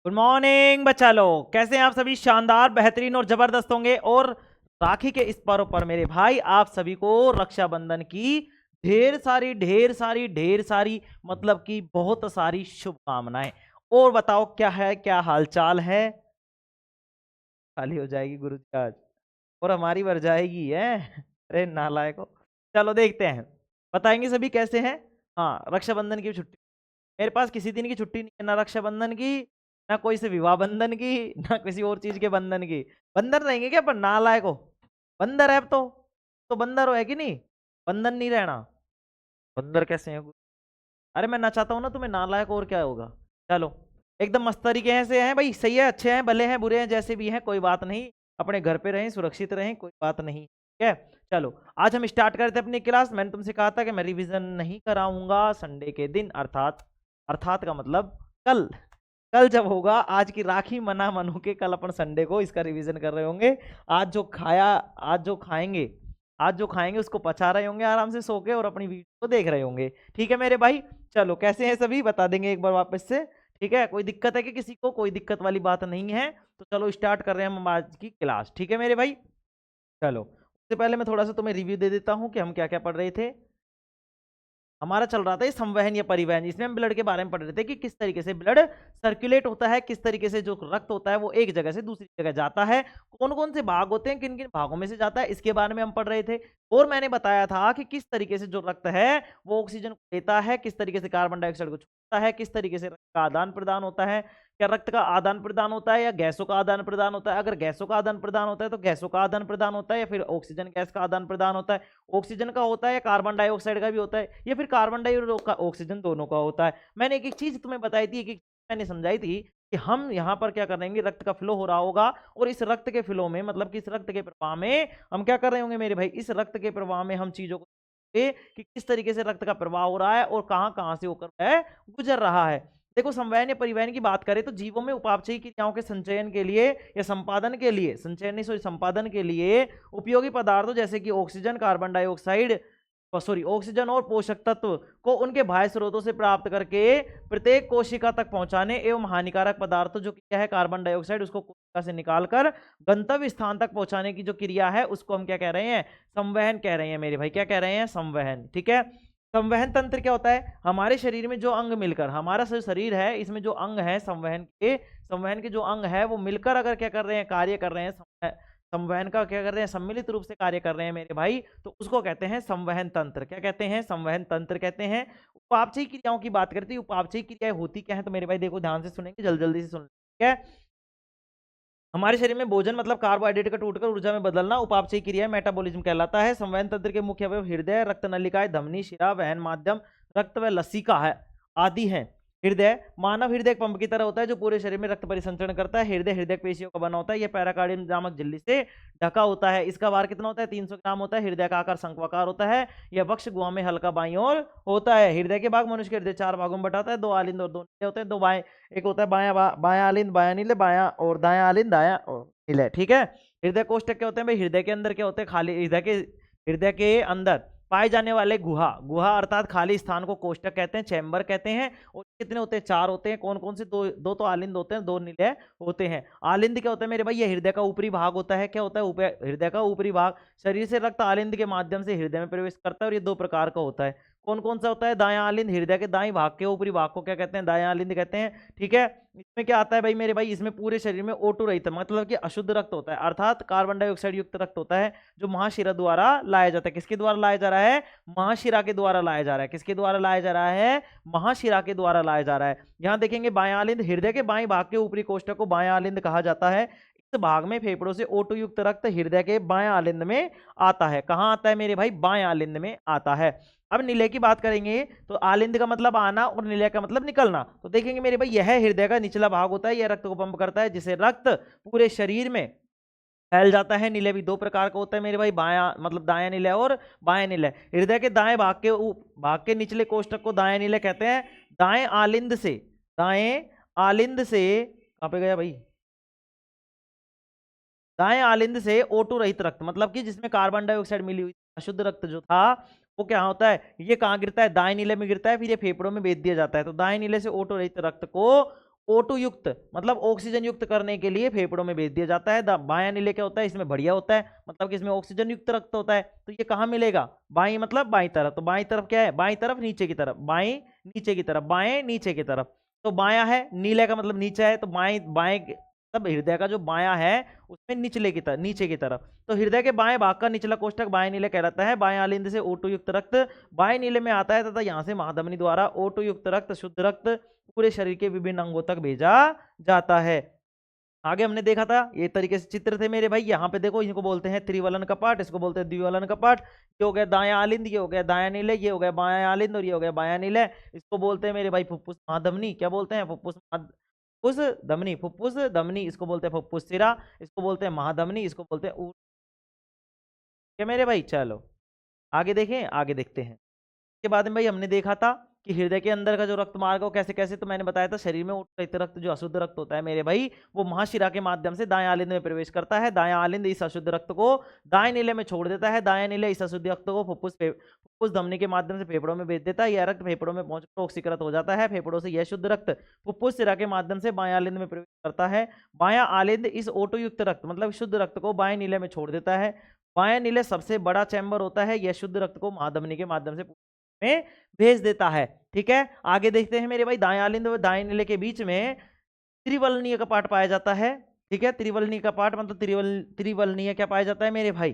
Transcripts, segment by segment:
Good morning बच्चा लोग, कैसे हैं आप सभी? शानदार, बेहतरीन और जबरदस्त होंगे। और राखी के इस पर्व पर मेरे भाई आप सभी को रक्षाबंधन की ढेर सारी मतलब कि बहुत सारी शुभकामनाएं। और बताओ क्या है, क्या हालचाल है? खाली हो जाएगी गुरु जी आज और हमारी भर जाएगी है। अरे नालायको। चलो देखते हैं, बताएंगे सभी कैसे हैं। हाँ, रक्षाबंधन की छुट्टी मेरे पास किसी दिन की छुट्टी नहीं है, ना रक्षाबंधन की, ना कोई से विवाह बंधन की, ना किसी और चीज के बंधन की। बंदर रहेंगे क्या पर नालायक हो? बंदर है अब तो बंदर हो है कि नहीं? बंधन नहीं रहना। बंदर कैसे है? अरे मैं ना चाहता हूँ ना तुम्हें नालायक, और क्या होगा। चलो, एकदम मस्त तरीके से हैं भाई, सही है, अच्छे हैं, भले हैं, बुरे हैं, जैसे भी हैं कोई बात नहीं। अपने घर पे रहें, सुरक्षित रहें, कोई बात नहीं, ठीक है। चलो, आज हम स्टार्ट करते हैं अपनी क्लास। मैंने तुमसे कहा था कि मैं रिवीजन नहीं कराऊंगा संडे के दिन, अर्थात अर्थात का मतलब कल। कल जब होगा, आज की राखी मना मनो के कल अपन संडे को इसका रिवीजन कर रहे होंगे। आज जो खाया, आज जो खाएंगे उसको पचा रहे होंगे आराम से सो के, और अपनी वीडियो को देख रहे होंगे। ठीक है मेरे भाई। चलो, कैसे हैं सभी बता देंगे एक बार वापस से। ठीक है, कोई दिक्कत है कि किसी को? कोई दिक्कत वाली बात नहीं है। तो चलो स्टार्ट कर रहे हैं हम आज की क्लास, ठीक है मेरे भाई। चलो, उससे पहले मैं थोड़ा सा तुम्हें रिव्यू दे देता हूँ कि हम क्या क्या पढ़ रहे थे। हमारा चल रहा था ये संवहन या परिवहन। इसमें हम ब्लड के बारे में पढ़ रहे थे कि किस तरीके से ब्लड सर्कुलेट होता है, किस तरीके से जो रक्त होता है वो एक जगह से दूसरी जगह जाता है, कौन कौन से भाग होते हैं, किन किन भागों में से जाता है, इसके बारे में हम पढ़ रहे थे। और मैंने बताया था कि किस तरीके से जो रक्त है वो ऑक्सीजन को देता है, किस तरीके से कार्बन डाइऑक्साइड को छोड़ता है, किस तरीके से रक्त का आदान प्रदान होता है। क्या रक्त का आदान प्रदान होता है या गैसों का आदान प्रदान होता है? अगर गैसों का आदान प्रदान होता है तो गैसों का आदान प्रदान होता है, या फिर ऑक्सीजन गैस का आदान प्रदान होता है? ऑक्सीजन का होता है या कार्बन डाइऑक्साइड का भी होता है, या फिर कार्बन डाइऑक्साइड का ऑक्सीजन दोनों का होता है? मैंने एक एक चीज तुम्हें बताई थी, एक एक मैंने समझाई थी कि हम यहाँ पर क्या करेंगे, रक्त का फ्लो हो रहा होगा, और इस रक्त के फ्लो में मतलब कि इस रक्त के प्रवाह में हम क्या कर रहे होंगे मेरे भाई, इस रक्त के प्रवाह में हम चीजों को कि किस तरीके से रक्त का प्रवाह हो रहा है और कहां कहां से होकर वह गुजर रहा है। देखो, संवहन या परिवहन की बात करें तो जीवों में उपापचयी क्रियाओं के संचयन के लिए या संपादन के लिए, संचयन नहीं सॉरी संपादन के लिए उपयोगी पदार्थों जैसे कि ऑक्सीजन, कार्बन डाइऑक्साइड, ऑक्सीजन और पोषक तत्व को उनके बाह्य स्रोतों से प्राप्त करके प्रत्येक कोशिका तक पहुंचाने एवं हानिकारक पदार्थ जो क्या है कार्बन डाइऑक्साइड, उसको कोशिका से निकालकर गंतव्य स्थान तक पहुंचाने की जो क्रिया है उसको हम क्या कह रहे हैं? संवहन कह रहे हैं मेरे भाई। क्या कह रहे हैं? संवहन, ठीक है। संवहन तंत्र क्या होता है? हमारे शरीर में जो अंग मिलकर, हमारा शरीर है इसमें जो अंग है संवहन के जो अंग है वो मिलकर अगर क्या कर रहे हैं, कार्य कर रहे हैं, संवहन का क्या कर रहे हैं, सम्मिलित रूप से कार्य कर रहे हैं मेरे भाई, तो उसको कहते हैं संवहन तंत्र। क्या कहते हैं? संवहन तंत्र कहते हैं। उपापचयी क्रियाओं की बात करते हैं, उपापचयी क्रियाएं होती क्या है तो मेरे भाई देखो ध्यान से सुनेंगे, जल्दी जल्दी से सुन, ठीक है। हमारे शरीर में भोजन मतलब कार्बोहाइड्रेट का टूटकर ऊर्जा में बदलना उपापचयी क्रिया मेटाबॉलिज्म कहलाता है। संवहन तंत्र के मुख्य अवयव हृदय, रक्त नलिकाएं, धमनी, शिरा, वहन माध्यम, रक्त व लसिका है आदि हैं। हृदय, मानव हृदय एक पंप की तरह होता है जो पूरे शरीर में रक्त परिसंचरण करता है। हृदय पेशियों का बना होता है, यह पैराकार्डियम नामक झिल्ली से ढका होता है। इसका भार कितना होता है? 300 ग्राम होता है। हृदय का आकार शंक्वाकार होता है, यह वक्ष गुहा में हल्का बाईं ओर होता है। हृदय के भाग, मनुष्य के हृदय 4 भागों में बटाता है, 2 आलिंद और 2 नीले होते हैं, 2 बाएं, एक होता है बायां बायां आलिंद बायां नीले, बायां और दायां आलिंद दायां और नीले, ठीक है। हृदय कोष्ठक क्या होते हैं भाई? हृदय के अंदर क्या होते हैं? खाली हृदय के अंदर पाए जाने वाले गुहा, गुहा अर्थात खाली स्थान को कोष्ठक कहते हैं, चैम्बर कहते हैं। और कितने होते हैं? 4 होते हैं। कौन कौन से? दो दो तो आलिंद होते हैं, 2 नीले होते हैं। आलिंद क्या होता है मेरे भाई? ये हृदय का ऊपरी भाग होता है। क्या होता है? हृदय का ऊपरी भाग। शरीर से रक्त आलिंद के माध्यम से हृदय में प्रवेश करता है, और ये 2 प्रकार का होता है। कौन कौन सा होता है? दायां आलिंद, हृदय के दाएं भाग के ऊपरी भाग को क्या कहते हैं? दायां आलिंद कहते हैं, ठीक है। इसमें क्या आता है भाई मेरे भाई? इसमें पूरे शरीर में O2 रहित मतलब कि अशुद्ध रक्त होता है, अर्थात कार्बन डाइऑक्साइड युक्त रक्त होता है, जो महाशिरा द्वारा लाया जाता है। किसके द्वारा लाया जा रहा है? महाशिरा के द्वारा लाया जा रहा है। किसके द्वारा लाया जा रहा है? महाशिरा के द्वारा लाया जा रहा है। यहां देखेंगे बायां आलिंद, हृदय के बाएं भाग के ऊपरी कोष्ठक को बायां आलिंद कहा जाता है। इस भाग में फेफड़ों से O2 युक्त रक्त हृदय के बायां आलिंद में आता है। कहां आता है मेरे भाई? बायां आलिंद में आता है। अब निलय की बात करेंगे तो आलिंद का मतलब आना और निलय का मतलब निकलना। तो देखेंगे मेरे भाई, यह हृदय का निचला भाग होता है, यह रक्त को पंप करता है, जिसे रक्त पूरे शरीर में फैल जाता है। निलय भी 2 प्रकार का होता है मेरे भाई, बायां मतलब दायां निलय और बायां निलय। हृदय के दाएं भाग के निचले कोष्ठक को दायां निलय कहते हैं। दाएं आलिंद से कहां पे गया भाई? दाएं आलिंद से O2 रहित रक्त मतलब कि जिसमें कार्बन डाइऑक्साइड मिली हुई अशुद्ध रक्त जो था वो क्या होता है? ये कहां गिरता है? दाएं नीले में गिरता है, फिर ये फेफड़ों में भेज दिया जाता है। तो दाएं नीले से O2 रहित रक्त को O2 युक्त मतलब ऑक्सीजन युक्त करने के लिए फेफड़ों में भेज दिया जाता है। बायां नीले क्या होता है, इसमें बढ़िया होता है, मतलब कि इसमें ऑक्सीजन युक्त रक्त होता है। तो ये कहाँ मिलेगा, बाई मतलब बाई तरफ। तो बाई तरफ क्या है, बाई तरफ नीचे की तरफ, बाई नीचे की तरफ, बाएं नीचे की तरफ। तो बायां है, नीले का मतलब नीचे है, तो बाएं बाएं मतलब हृदय का जो बायां है उसमें निचले की तरफ, नीचे की तरफ। तो हृदय के बाएं भाग का निचला कोष्ठक बाएं नीले कहलाता है। बाएं आलिंद से O2 युक्त रक्त बाएं नीले में आता है तथा यहाँ से महाधमनी द्वारा O2 युक्त रक्त, शुद्ध रक्त पूरे शरीर के विभिन्न अंगों तक भेजा जाता है। आगे हमने देखा था ये तरीके से चित्र थे मेरे भाई। यहाँ पे देखो, इनको बोलते हैं त्रिवलन कपाट, इसको बोलते हैं द्विवलन कपाट। ये हो गया दायां आलिंद, ये हो गया दायां नीले, ये हो गया बायां आलिंद और ये हो गया बायां नीले। इसको बोलते हैं मेरे भाई फुफ्फुस महाधमनी। क्या बोलते हैं, फुफ्फुस फुफ्फुस धमनी, फुफ्फुस धमनी। इसको बोलते हैं फुफ्फुस सिरा, इसको बोलते हैं महाधमनी, इसको बोलते हैं क्या मेरे भाई। चलो आगे देखें, आगे देखते हैं। के बाद में भाई हमने देखा था कि हृदय के अंदर का जो रक्त मार्ग है वो कैसे कैसे, तो मैंने बताया था शरीर में उत्प्रेरित रक्त जो अशुद्ध रक्त होता है मेरे भाई, वो महाशिरा के माध्यम से दाएं आलिंद में प्रवेश करता है। दायां आलिंद इस अशुद्ध रक्त को दाएं नीले में छोड़ देता है। दाएं नीले इस अशुद्ध रक्त को फुफ्फुस धमनी के माध्यम से फेफड़ों में भेज देता है। यह रक्त फेफड़ों में पहुंचकर ऑक्सीकृत हो जाता है। फेफड़ों से यह शुद्ध रक्त फुफ्फुस शिरा के माध्यम से बायां आलिंद में प्रवेश करता है। बायां आलिंद इस O2 युक्त रक्त मतलब शुद्ध रक्त को बाएं नीले में छोड़ देता है। बायां नीले सबसे बड़ा चैम्बर होता है, यह शुद्ध रक्त को महाधमनी के माध्यम से में भेज देता है। ठीक है, आगे देखते हैं मेरे भाई। दाएं आलिंद और दाएं नीले के बीच में त्रिवलनीय कपाट पाया जाता है। ठीक है, त्रिवलनीय कपाट मतलब त्रिवलनीय क्या पाया जाता है मेरे भाई,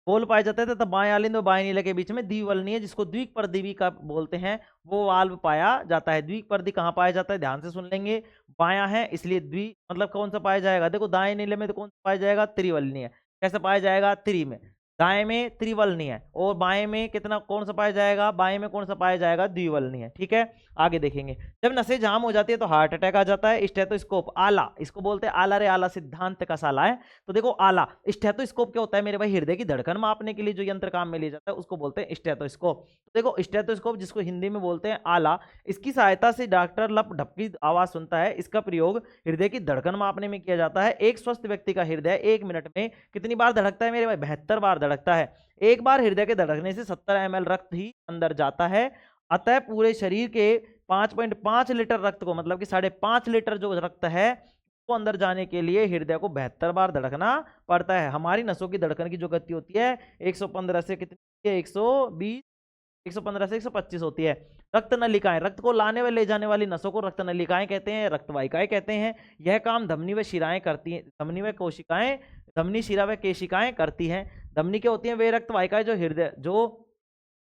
गोल पाया जाता है। तथा बाएं आलिंद और बाएं नीले के बीच में द्विवलनीय, जिसको द्विपर्दी का बोलते हैं, वो वाल्व पाया जाता है। द्विपर्दी कहाँ पाया जाता है, ध्यान से सुन लेंगे। बायां है इसलिए द्वि मतलब कौन सा पाया जाएगा, देखो दाएं नीले में तो कौन सा पाया जाएगा, त्रिवलनीय। कैसे पाया जाएगा, त्रि में, दाएं में त्रिवलनीय है और बाएं में कितना कौन सा पाया जाएगा, बाएं में कौन सा पाया जाएगा, द्विवलनीय। ठीक है, आगे देखेंगे। जब नसें जाम हो जाती है तो हार्ट अटैक आ जाता है। स्टेथोस्कोप आला, इसको बोलते हैं आला रे आला, सिद्धांत का साला है। तो देखो आला, स्टेथोस्कोप क्या होता है मेरे भाई, हृदय की धड़कन मापने के लिए जो यंत्र काम में लिया जाता है उसको बोलते हैं स्टेथोस्कोप। तो देखो स्टेथोस्कोप जिसको हिंदी में बोलते हैं आला, इसकी सहायता से डॉक्टर लप ढपकी आवाज सुनता है। इसका प्रयोग हृदय की धड़कन मापने में किया जाता है। एक स्वस्थ व्यक्ति का हृदय 1 मिनट में कितनी बार धड़कता है मेरे भाई, 72 बार धड़कता है। एक बार हृदय के धड़कने से 70 ml रक्त ही अंदर जाता है। अतः पूरे शरीर के 5.5 लीटर रक्त को मतलब कि 5.5 लीटर जो रक्त है वो अंदर जाने के लिए हृदय को 72 बार धड़कना पड़ता है। हमारी नसों की धड़कन की जो गति होती है 115 से कितनी है, 120, 115 से 125 होती है। रक्त नलिकाएं, रक्त को लाने व ले जाने वाली नसों को रक्त नलिकाएं कहते हैं, रक्तवाहिकाएं कहते हैं। यह काम धमनी व शिराएं करती हैं, धमनी व कोशिकाएं, धमनी शिरा व केशिकाएं करती हैं। धमनी क्या होती हैं, वे रक्तवाहिकाएं जो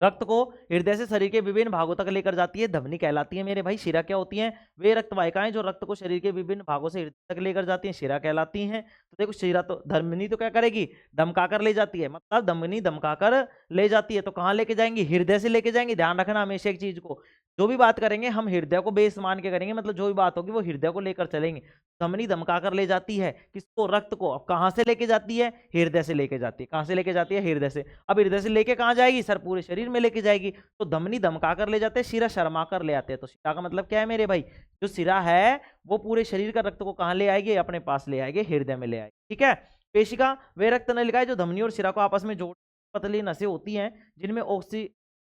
रक्त को हृदय से शरीर के विभिन्न भागों तक लेकर जाती है, धमनी कहलाती है मेरे भाई। शिरा क्या होती हैं, वे रक्तवाहिकाएं जो रक्त को शरीर के विभिन्न भागों से हृदय तक लेकर जाती हैं, शिरा कहलाती हैं। तो देखो शिरा तो, धमनी तो क्या करेगी, धमकाकर ले जाती है, मतलब धमनी धमकाकर ले जाती है। तो कहाँ लेके जाएंगी, हृदय से लेके जाएंगे। ध्यान रखना हमेशा एक चीज को, जो भी बात करेंगे हम हृदय को बेस मान के करेंगे, मतलब जो भी बात होगी वो हृदय को लेकर चलेंगे। धमनी धमकाकर ले जाती है किसको, रक्त को। अब कहाँ से लेके जाती है, हृदय से लेके जाती है। कहाँ से लेके जाती है, हृदय से। अब हृदय से लेके कहाँ जाएगी, सर पूरे शरीर में लेके जाएगी। तो धमनी धमकाकर ले जाते हैं, शिरा शर्मा कर ले आते हैं। तो शिरा का मतलब क्या है मेरे भाई, जो शिरा है वो पूरे शरीर का रक्त को कहाँ ले आएगी, अपने पास ले आएगी, हृदय में ले आएगी। ठीक है, पेशिका वे रक्त नलिकाएं जो धमनी और शिरा को आपस में जोड़ पतली नसें होती हैं, जिनमें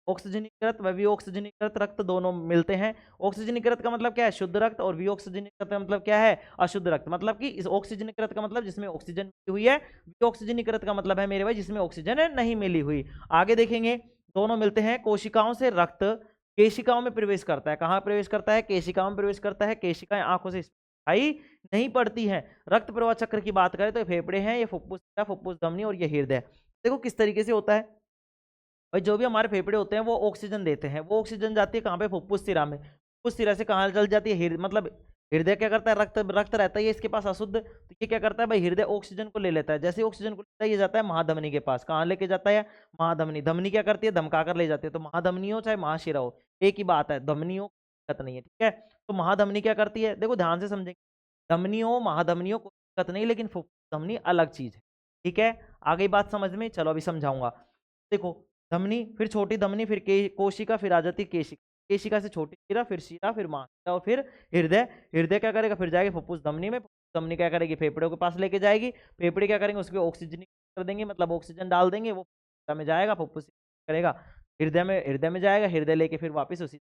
ऑक्सीजनीकृत व विऑक्सीजनीकृत रक्त दोनों मिलते हैं। ऑक्सीजनीकृत का मतलब क्या है, शुद्ध रक्त, और विऑक्सीजनीकृत का मतलब क्या है, अशुद्ध रक्त। मतलब कि इस ऑक्सीजनीकृत का मतलब जिसमें ऑक्सीजन मिली हुई है, विऑक्सीजनीकृत का मतलब है मेरे भाई जिसमें ऑक्सीजन नहीं मिली हुई। आगे देखेंगे, दोनों मिलते हैं। कोशिकाओं से रक्त केशिकाओं में प्रवेश करता है। कहाँ प्रवेश करता है, केशिकाओं में प्रवेश करता है। केशिकाएं आंखों से दिखाई नहीं पड़ती हैं। रक्त प्रवाह चक्र की बात करें तो ये फेफड़े हैं, ये फुफ्फुस धमनी और ये हृदय। देखो किस तरीके से होता है भाई, जो भी हमारे फेफड़े होते हैं वो ऑक्सीजन देते हैं। वो ऑक्सीजन जाती है कहाँ पे, फुफ्फुस सिरा में। फुफ्फुस सिरा से कहाँ चल जाती है, मतलब हृदय क्या करता है, रक्त रक्त रहता है ये इसके पास अशुद्ध, तो ये क्या करता है भाई, हृदय ऑक्सीजन को ले लेता है। जैसे ऑक्सीजन को लेता है ये जाता है महाधमनी के पास। कहाँ लेके जाता है, महाधमनी। धमनी क्या करती है, धमकाकर ले जाती है। तो महाधमनी हो चाहे महाशिरा हो एक ही बात है, धमनियों दिक्कत नहीं है। ठीक है, तो महाधमनी क्या करती है, देखो ध्यान से समझेंगे। धमनियों महाधमनियों को दिक्कत नहीं, लेकिन फुफ्फुस धमनी अलग चीज है। ठीक है, आगे बात समझ में, चलो अभी समझाऊंगा। देखो धमनी, फिर छोटी धमनी, फिर कोशिका, फिर आ जाती है केशिका। केशिका से छोटी शिरा, फिर महाशिरा और फिर हृदय। हृदय क्या करेगा, फिर जाएगी फुफ्फुस धमनी में। धमनी क्या करेगी, फेफड़ों के पास लेके जाएगी। फेफड़े क्या करेंगे, उसके ऑक्सीजन कर देंगे, मतलब ऑक्सीजन डाल देंगे, वो में जाएगा, फुफ्फुस करेगा, हृदय में जाएगा, हृदय लेके फिर वापस उसी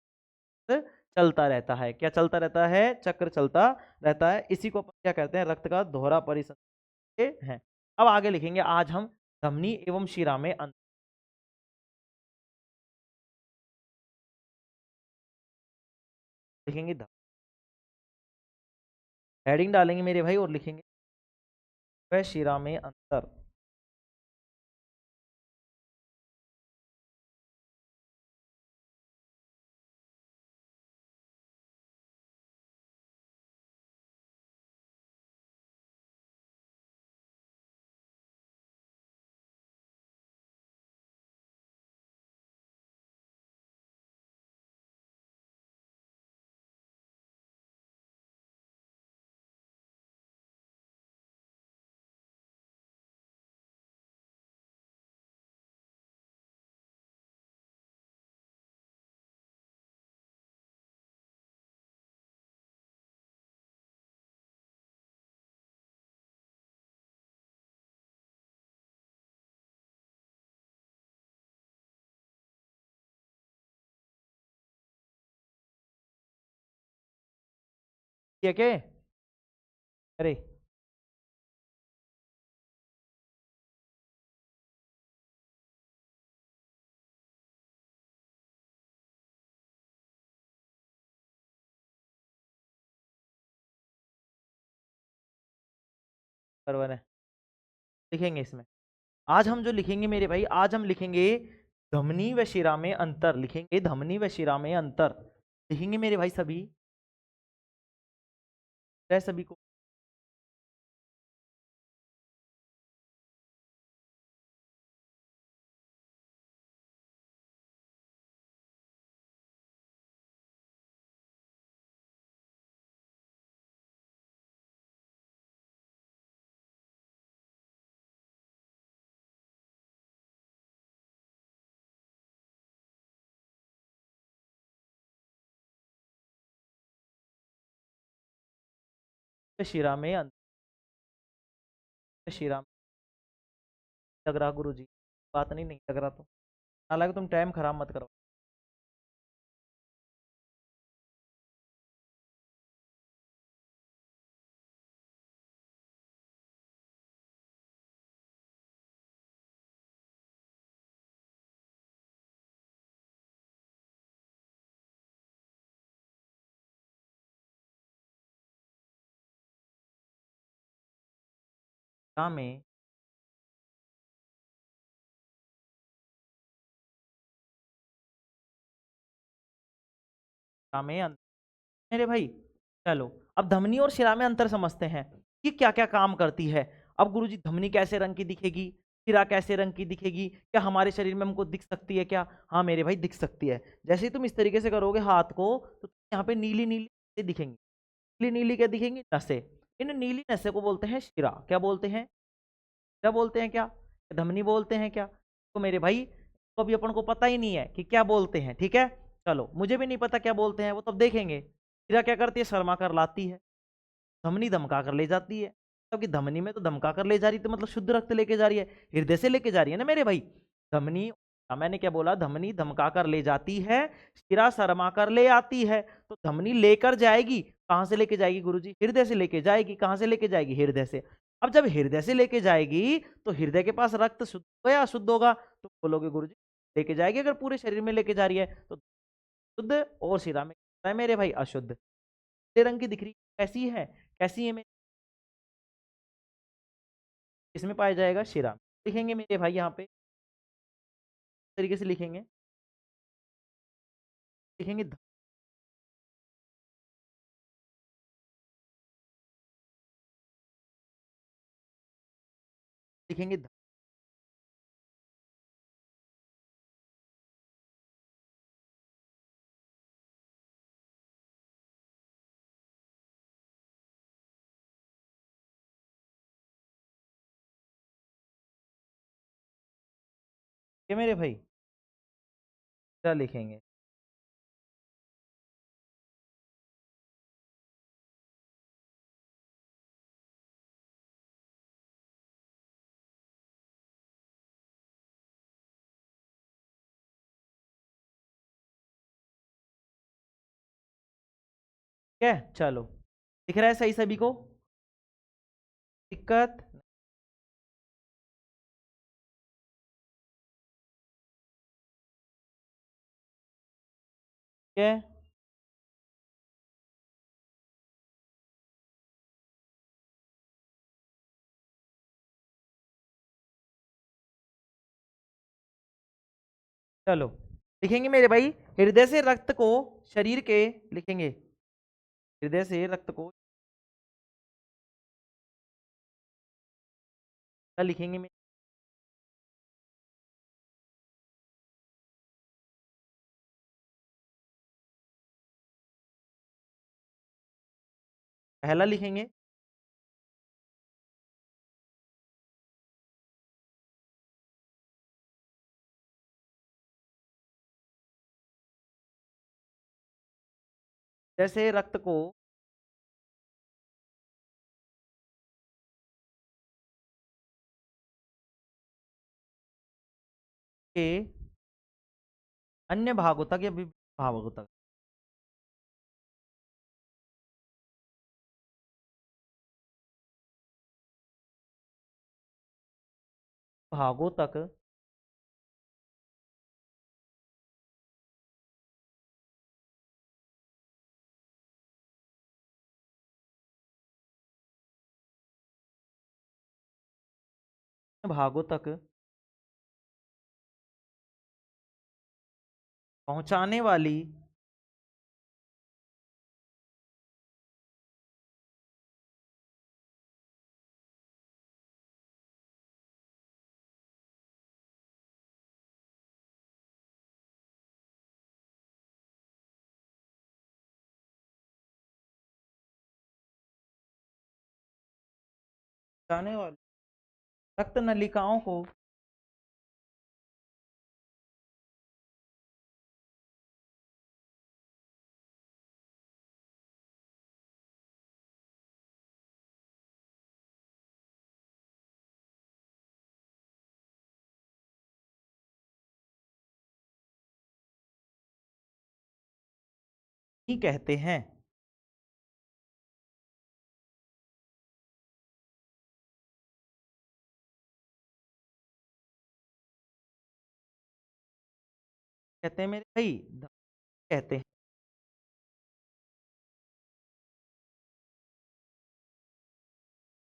चक्र चलता रहता है। क्या चलता रहता है? चक्र चलता रहता है। इसी को अपन क्या कहते हैं? रक्त का दोहरा परिसंचय है। अब आगे लिखेंगे, आज हम धमनी एवं शिरा में अंतर लिखेंगे। हेडिंग डालेंगे मेरे भाई और लिखेंगे व शिरा में अंतर। ठीक है? अरे बराबर है, लिखेंगे इसमें। आज हम जो लिखेंगे मेरे भाई, आज हम लिखेंगे धमनी व शिरा में अंतर। लिखेंगे धमनी व शिरा में अंतर, लिखेंगे मेरे भाई सभी। सभी को शिरा में अंतर, शिरा में लग रहा गुरु जी, बात नहीं लग रहा तो हालांकि तुम टाइम खराब मत करो। शिरा में शिरा में अंतर मेरे भाई। चलो अब धमनी और शिरा में अंतर समझते हैं कि क्या क्या काम करती है। अब गुरुजी धमनी कैसे रंग की दिखेगी, शिरा कैसे रंग की दिखेगी, क्या हमारे शरीर में हमको दिख सकती है क्या? हाँ मेरे भाई दिख सकती है। जैसे ही तुम इस तरीके से करोगे हाथ को तो यहाँ पे नीली नीली दिखेंगी। नीली नीली क्या दिखेंगी? नसें। इन नीली नसें को बोलते हैं शिरा। क्या बोलते हैं? क्या बोलते हैं? क्या धमनी बोलते हैं क्या? तो मेरे भाई तो अभी अपन को पता ही नहीं है कि क्या बोलते हैं। ठीक है, चलो मुझे भी नहीं पता क्या बोलते हैं, वो तब देखेंगे। शिरा क्या करती है? शर्मा कर लाती है। धमनी धमका कर ले जाती है, क्योंकि धमनी में तो धमका कर ले जा रही है तो मतलब शुद्ध रक्त लेके जा रही है, हृदय से लेके जा रही है ना मेरे भाई। धमनी, मैंने क्या बोला? धमनी धमका कर ले जाती है, शिरा शर्मा कर ले आती है। तो धमनी लेकर जाएगी, कहां से लेके जाएगी गुरुजी? हृदय से लेके जाएगी। कहां से लेके जाएगी? हृदय से। अब जब हृदय से लेके जाएगी तो हृदय के पास रक्त शुद्ध होगा या अशुद्ध होगा? तो बोलोगे गुरुजी लेके जाएगी। अगर पूरे शरीर में लेके जा रही है तो शुद्ध, और शिरा में है मेरे भाई अशुद्ध। नीले रंग की दिख रही कैसी है? कैसी है? इसमें पाया जाएगा शिरा। लिखेंगे मेरे भाई यहाँ पे इस तरीके से लिखेंगे, लिखेंगे लिखेंगे क्या मेरे भाई? क्या लिखेंगे? ठीक है, चलो दिख रहा है सही सभी को? दिक्कत? ठीक है, चलो लिखेंगे मेरे भाई, हृदय से रक्त को शरीर के, लिखेंगे हृदय से रक्त को, क्या लिखेंगे पहला लिखेंगे जैसे रक्त को के अन्य भागों तक या विभिन्न भागों तक, भागों तक भागों तक पहुंचाने वाली पहुंचाने वाली रक्त नलिकाओं को ही कहते हैं। कहते हैं मेरे भाई, कहते हैं,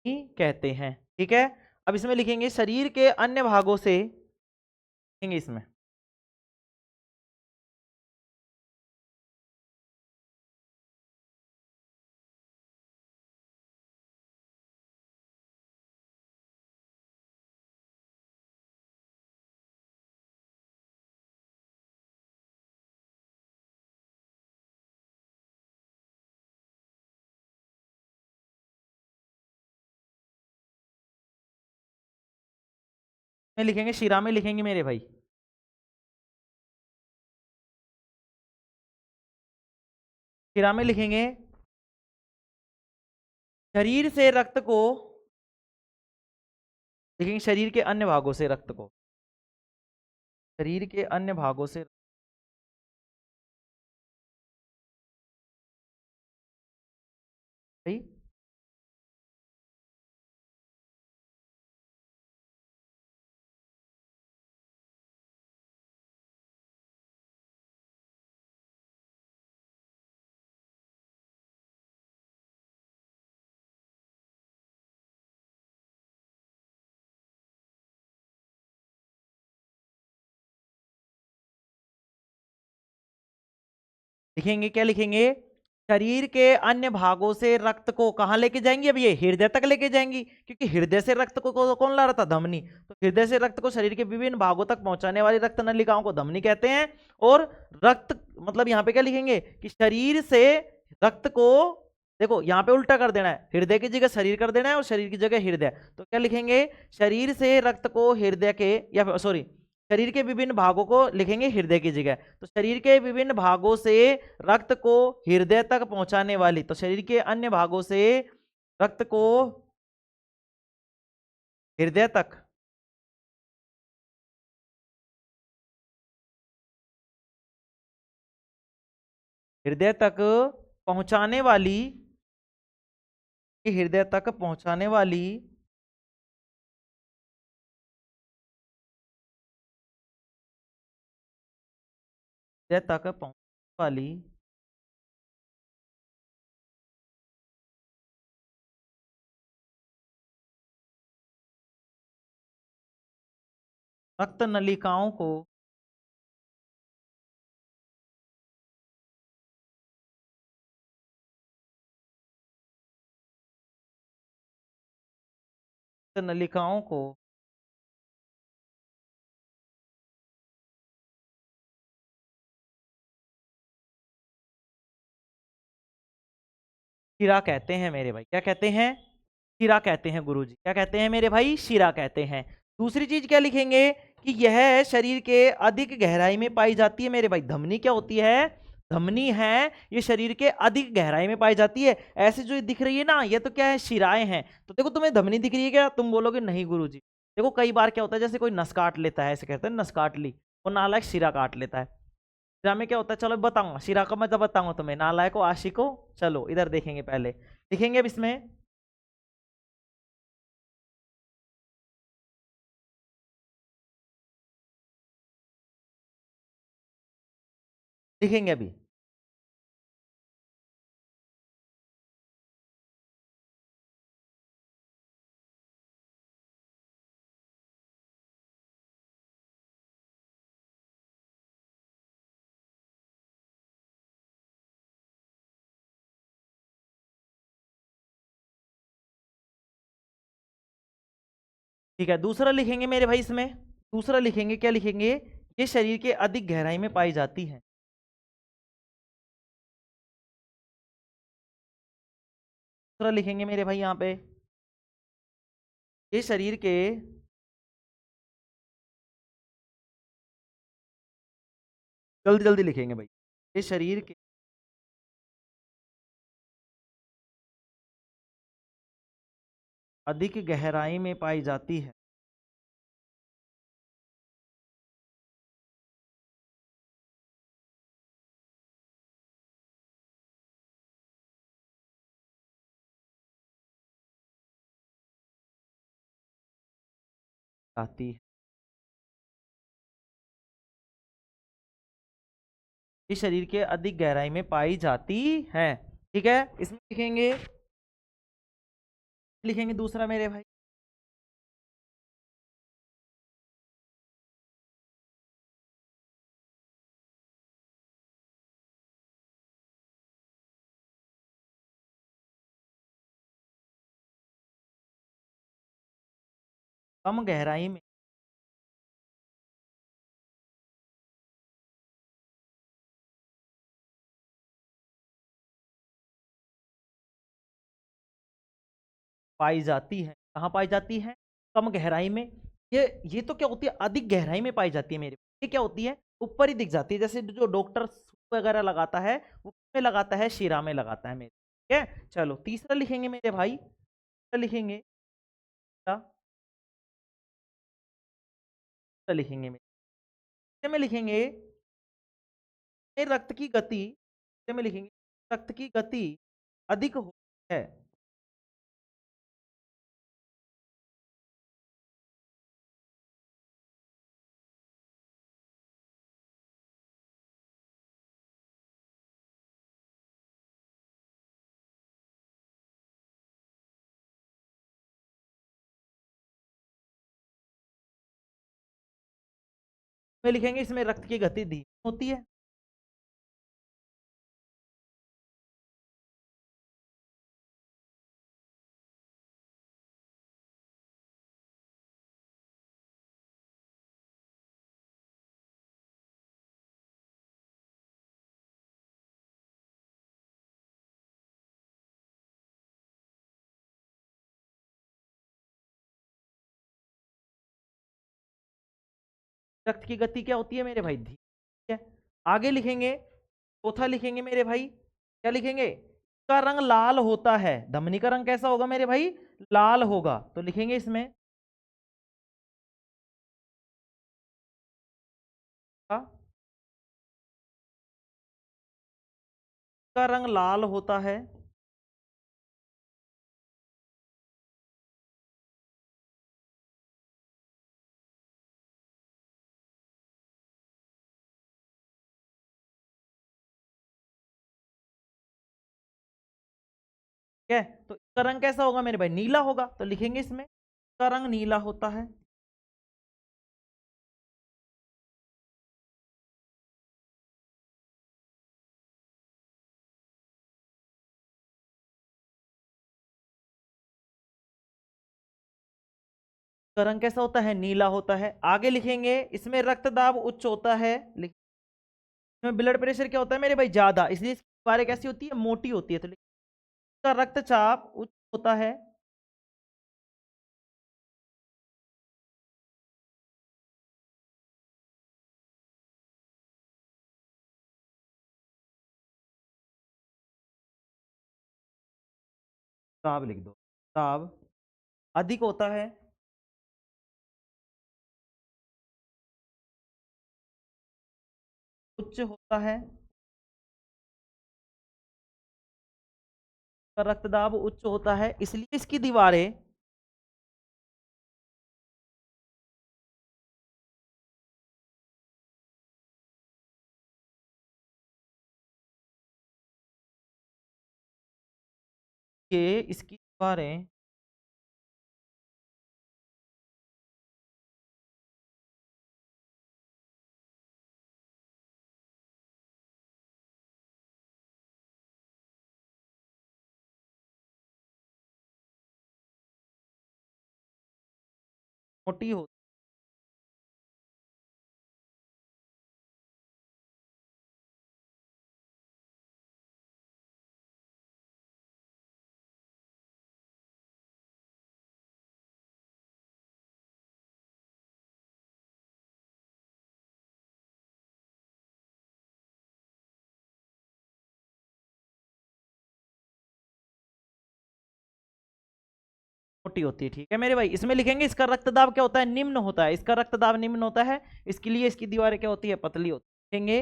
ही कहते हैं। ठीक है, अब इसमें लिखेंगे शरीर के अन्य भागों से, लिखेंगे इसमें में लिखेंगे, शिरा में लिखेंगे मेरे भाई, शिरा में लिखेंगे शरीर से रक्त को, लिखेंगे शरीर के अन्य भागों से रक्त को, शरीर के अन्य भागों से भाई, लिखेंगे क्या लिखेंगे, शरीर के अन्य भागों से रक्त को कहां लेके जाएंगे, अब ये हृदय तक लेके जाएंगी, क्योंकि हृदय से रक्त को कौन ला रहा था, धमनी, तो हृदय से रक्त को शरीर के विभिन्न भागों तक पहुंचाने वाली रक्त नलिकाओं को धमनी कहते हैं। और रक्त मतलब यहां पे क्या लिखेंगे कि शरीर से रक्त को, देखो यहां पे उल्टा कर देना है, हृदय की जगह शरीर कर देना है और शरीर की जगह हृदय, तो क्या लिखेंगे शरीर से रक्त को हृदय के, या सॉरी शरीर के विभिन्न भागों को लिखेंगे हृदय की जगह, तो शरीर के विभिन्न भागों से रक्त को हृदय तक पहुंचाने वाली, तो शरीर के अन्य भागों से रक्त को हृदय तक, हृदय तक पहुंचाने वाली, हृदय तक पहुंचाने वाली हृदय तक पहुंचने वाली रक्त नलिकाओं को नलिकाओं को शिरा कहते हैं मेरे भाई। क्या कहते हैं? शिरा कहते हैं गुरुजी। क्या कहते हैं मेरे भाई? शिरा कहते हैं। दूसरी चीज क्या लिखेंगे कि यह शरीर के अधिक गहराई में पाई जाती है मेरे भाई। धमनी क्या होती है? धमनी है, ये शरीर के अधिक गहराई में पाई जाती है। ऐसे जो दिख रही है ना, ये तो क्या है? शिराएं हैं। तो देखो तुम्हें धमनी दिख रही है क्या? तुम बोलोगे नहीं गुरुजी। देखो कई बार क्या होता है, जैसे कोई नस काट लेता है, ऐसे कहते हैं नस काट ली, वो नालायक शिरा काट लेता है। शिरा में क्या होता है? चलो बताऊंगा, शिरा का मतलब बताऊंगा तुम्हें, नालायको आशिको। चलो इधर देखेंगे, पहले लिखेंगे अब इसमें, लिखेंगे अभी। ठीक है, दूसरा लिखेंगे मेरे भाई इसमें। दूसरा लिखेंगे, क्या लिखेंगे? ये शरीर के अधिक गहराई में पाई जाती है। दूसरा लिखेंगे मेरे भाई यहाँ पे, ये शरीर के जल्दी जल्दी लिखेंगे भाई, ये शरीर के अधिक गहराई में पाई जाती है। जाती है, ये शरीर के अधिक गहराई में पाई जाती है। ठीक है, इसमें लिखेंगे, लिखेंगे दूसरा मेरे भाई, कम गहराई में पाई जाती है। कहाँ पाई जाती है? कम गहराई में। ये तो क्या होती है? अधिक गहराई में पाई जाती है मेरे। ये क्या होती है? ऊपर ही दिख जाती है। जैसे जो डॉक्टर वगैरह लगाता है, वो में लगाता है, शिरा में लगाता है मेरे। ठीक है, चलो तीसरा लिखेंगे मेरे भाई, तीसरा लिखेंगे, तीसरा लिखेंगे मेरे, तीसरे में लिखेंगे रक्त की गति, तीसरे में लिखेंगे रक्त की गति अधिक होती है। में लिखेंगे इसमें रक्त की गति धीमी होती है। रक्त की गति क्या होती है मेरे भाई? धीमी। ठीक है, आगे लिखेंगे, चौथा लिखेंगे मेरे भाई, क्या लिखेंगे? का रंग लाल होता है। धमनी का रंग कैसा होगा मेरे भाई? लाल होगा। तो लिखेंगे इसमें का का रंग लाल होता है। ठीक है, तो इसका रंग कैसा होगा मेरे भाई? नीला होगा, तो लिखेंगे इसमें इसका रंग नीला होता है। इसका रंग कैसा होता है? नीला होता है। आगे लिखेंगे इसमें रक्तदाब उच्च होता है। इसमें ब्लड प्रेशर क्या होता है मेरे भाई? ज्यादा, इसलिए इसकी दीवारें कैसी होती है? मोटी होती है। तो इसका रक्तचाप उच्च होता है। दाब लिख दो। दाब अधिक होता है। उच्च होता है। रक्तदाब उच्च होता है, इसलिए इसकी दीवारें इसकी दीवारें मोटी मोटी होती है। ठीक है मेरे भाई, इसमें लिखेंगे इसका रक्तदाब क्या होता है? निम्न होता है। इसका रक्तदाब निम्न होता है, इसके लिए इसकी दीवारें क्या होती है? पतली होती है। लिखेंगे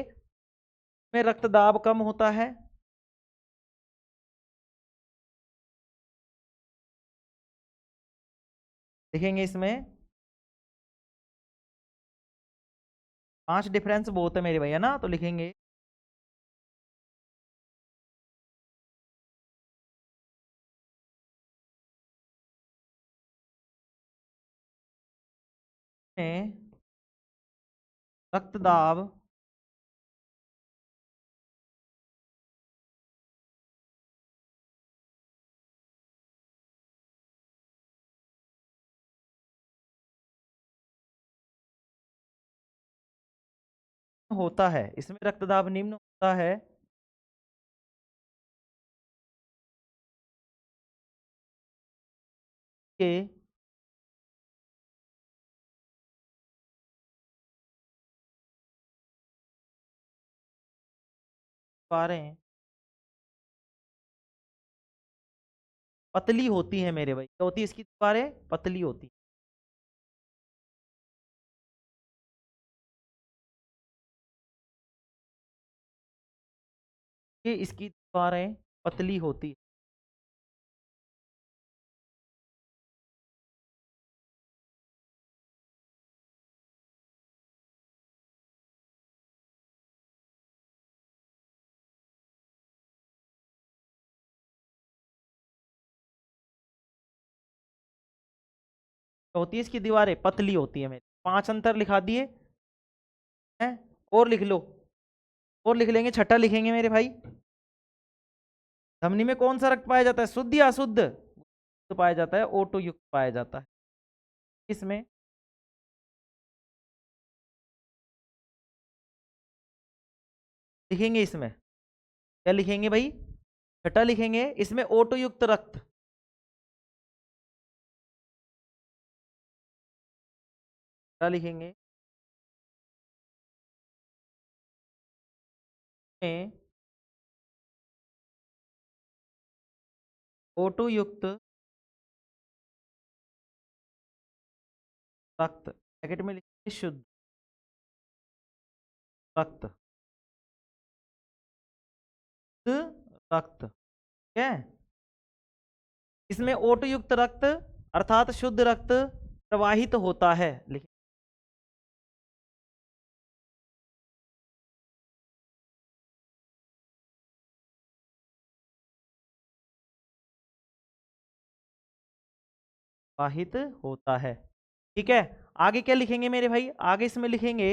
में रक्तदाब कम होता है। लिखेंगे इसमें 5 डिफरेंस बहुत है मेरे भैया ना, तो लिखेंगे में रक्तदाब होता है। इसमें रक्तदाब निम्न होता है के दीवारें पतली होती है मेरे भाई। क्या होती है इसकी दीवारें? पतली होती है। इसकी दीवारें पतली होती होती है। इसकी दीवारें पतली होती है मेरे। 5 अंतर लिखा दिए हैं। और लिख लो, और लिख लेंगे, छठा लिखेंगे मेरे भाई। धमनी में कौन सा रक्त पाया जाता है? शुद्ध या अशुद्ध? तो पाया जाता है, ओटो युक्त पाया जाता है। इसमें लिखेंगे इसमें क्या लिखेंगे भाई? छठा लिखेंगे इसमें ओटो युक्त रक्त। छठा लिखेंगे में ओटो युक्त रक्त। पैकेट में लिखेंगे शुद्ध रक्त। शुद्ध रक्त, ठीक है। इसमें ओट युक्त रक्त अर्थात शुद्ध रक्त प्रवाहित होता है, लिखिए। प्रवाहित होता है, ठीक है। आगे क्या लिखेंगे मेरे भाई, आगे इसमें लिखेंगे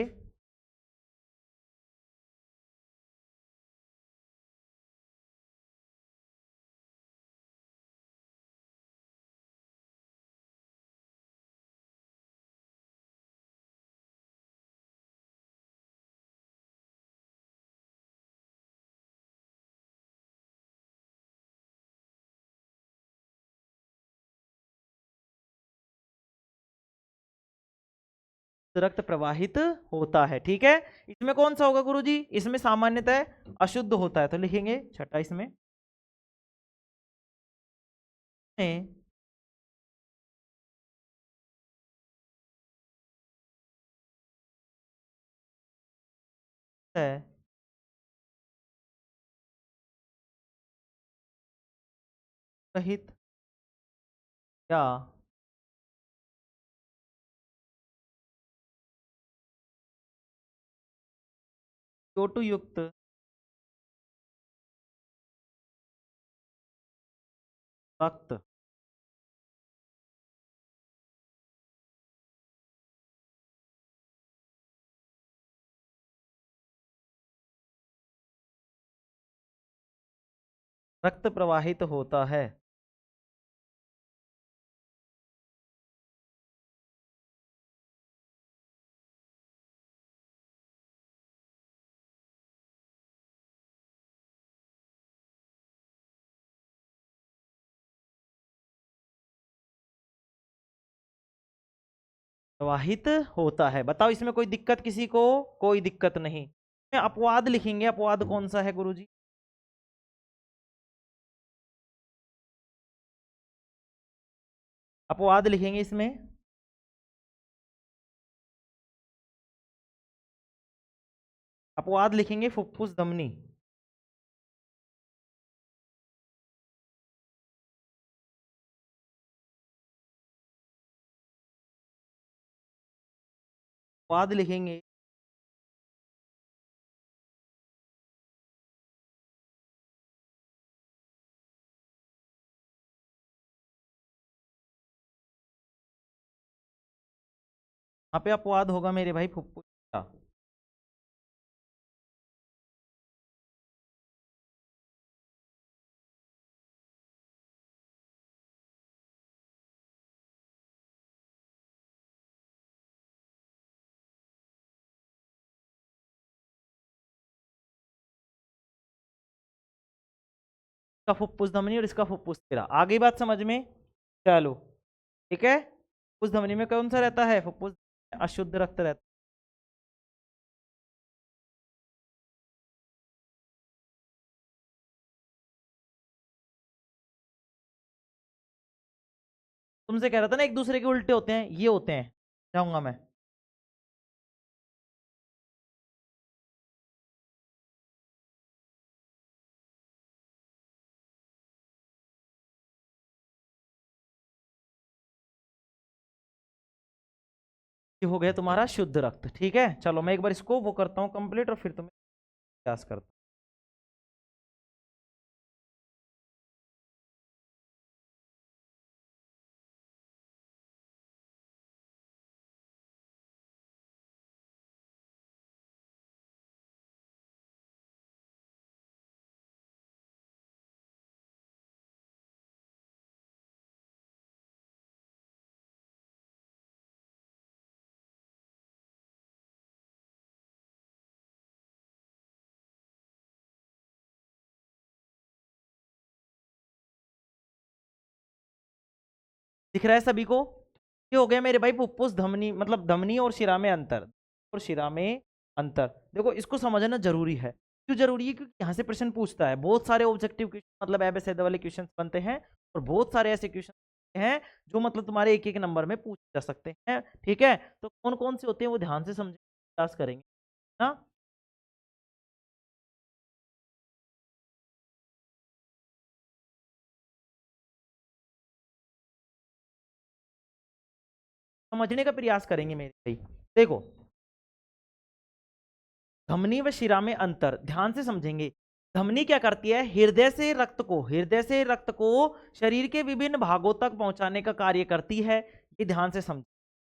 रक्त प्रवाहित होता है, ठीक है। इसमें कौन सा होगा गुरुजी, इसमें सामान्यतः अशुद्ध होता है, तो लिखेंगे छठा इसमें है रहित या चोटु युक्त रक्त, रक्त प्रवाहित होता है। प्रवाहित होता है, बताओ इसमें कोई दिक्कत किसी को, कोई दिक्कत नहीं। अपवाद लिखेंगे, अपवाद कौन सा है गुरुजी, अपवाद लिखेंगे इसमें अपवाद लिखेंगे फुफ्फुस धमनी, अपवाद लिखेंगे यहाँ पे अपवाद होगा मेरे भाई फुफ्फुस का। इसका फुफ्फुस धमनी और इसका फुफ्फुस तेरा, आगे बात समझ में, चलो ठीक है। फुफ्फुस धमनी में कौन सा रहता है, फुफ्फुस अशुद्ध रक्त रहता है। तुमसे कह रहा था ना एक दूसरे के उल्टे होते हैं, ये होते हैं, जाऊंगा मैं। ये हो गया तुम्हारा शुद्ध रक्त, ठीक है। चलो मैं एक बार इसको वो करता हूँ कंप्लीट और फिर तुम्हें प्रयास करता हूँ। दिख रहा है सभी को, ये हो गया मेरे भाई फुफ्फुस धमनी, मतलब धमनी और शिरा में अंतर, और शिरा में अंतर। देखो इसको समझना जरूरी है, क्यों जरूरी है, क्योंकि यहाँ से प्रश्न पूछता है, बहुत सारे ऑब्जेक्टिव क्वेश्चन मतलब एबीसीडी वाले क्वेश्चन बनते हैं, और बहुत सारे ऐसे क्वेश्चन हैं जो मतलब तुम्हारे एक एक नंबर में पूछ जा सकते हैं, ठीक है। तो कौन कौन से होते हैं वो ध्यान से समझने का प्रयास करेंगे ना। समझने का प्रयास करेंगे मेरे भाई। देखो, धमनी व शिरा में अंतर ध्यान से समझेंगे। धमनी क्या करती है? हृदय से रक्त को शरीर के विभिन्न भागों तक पहुंचाने का कार्य करती है। ये ध्यान से समझ,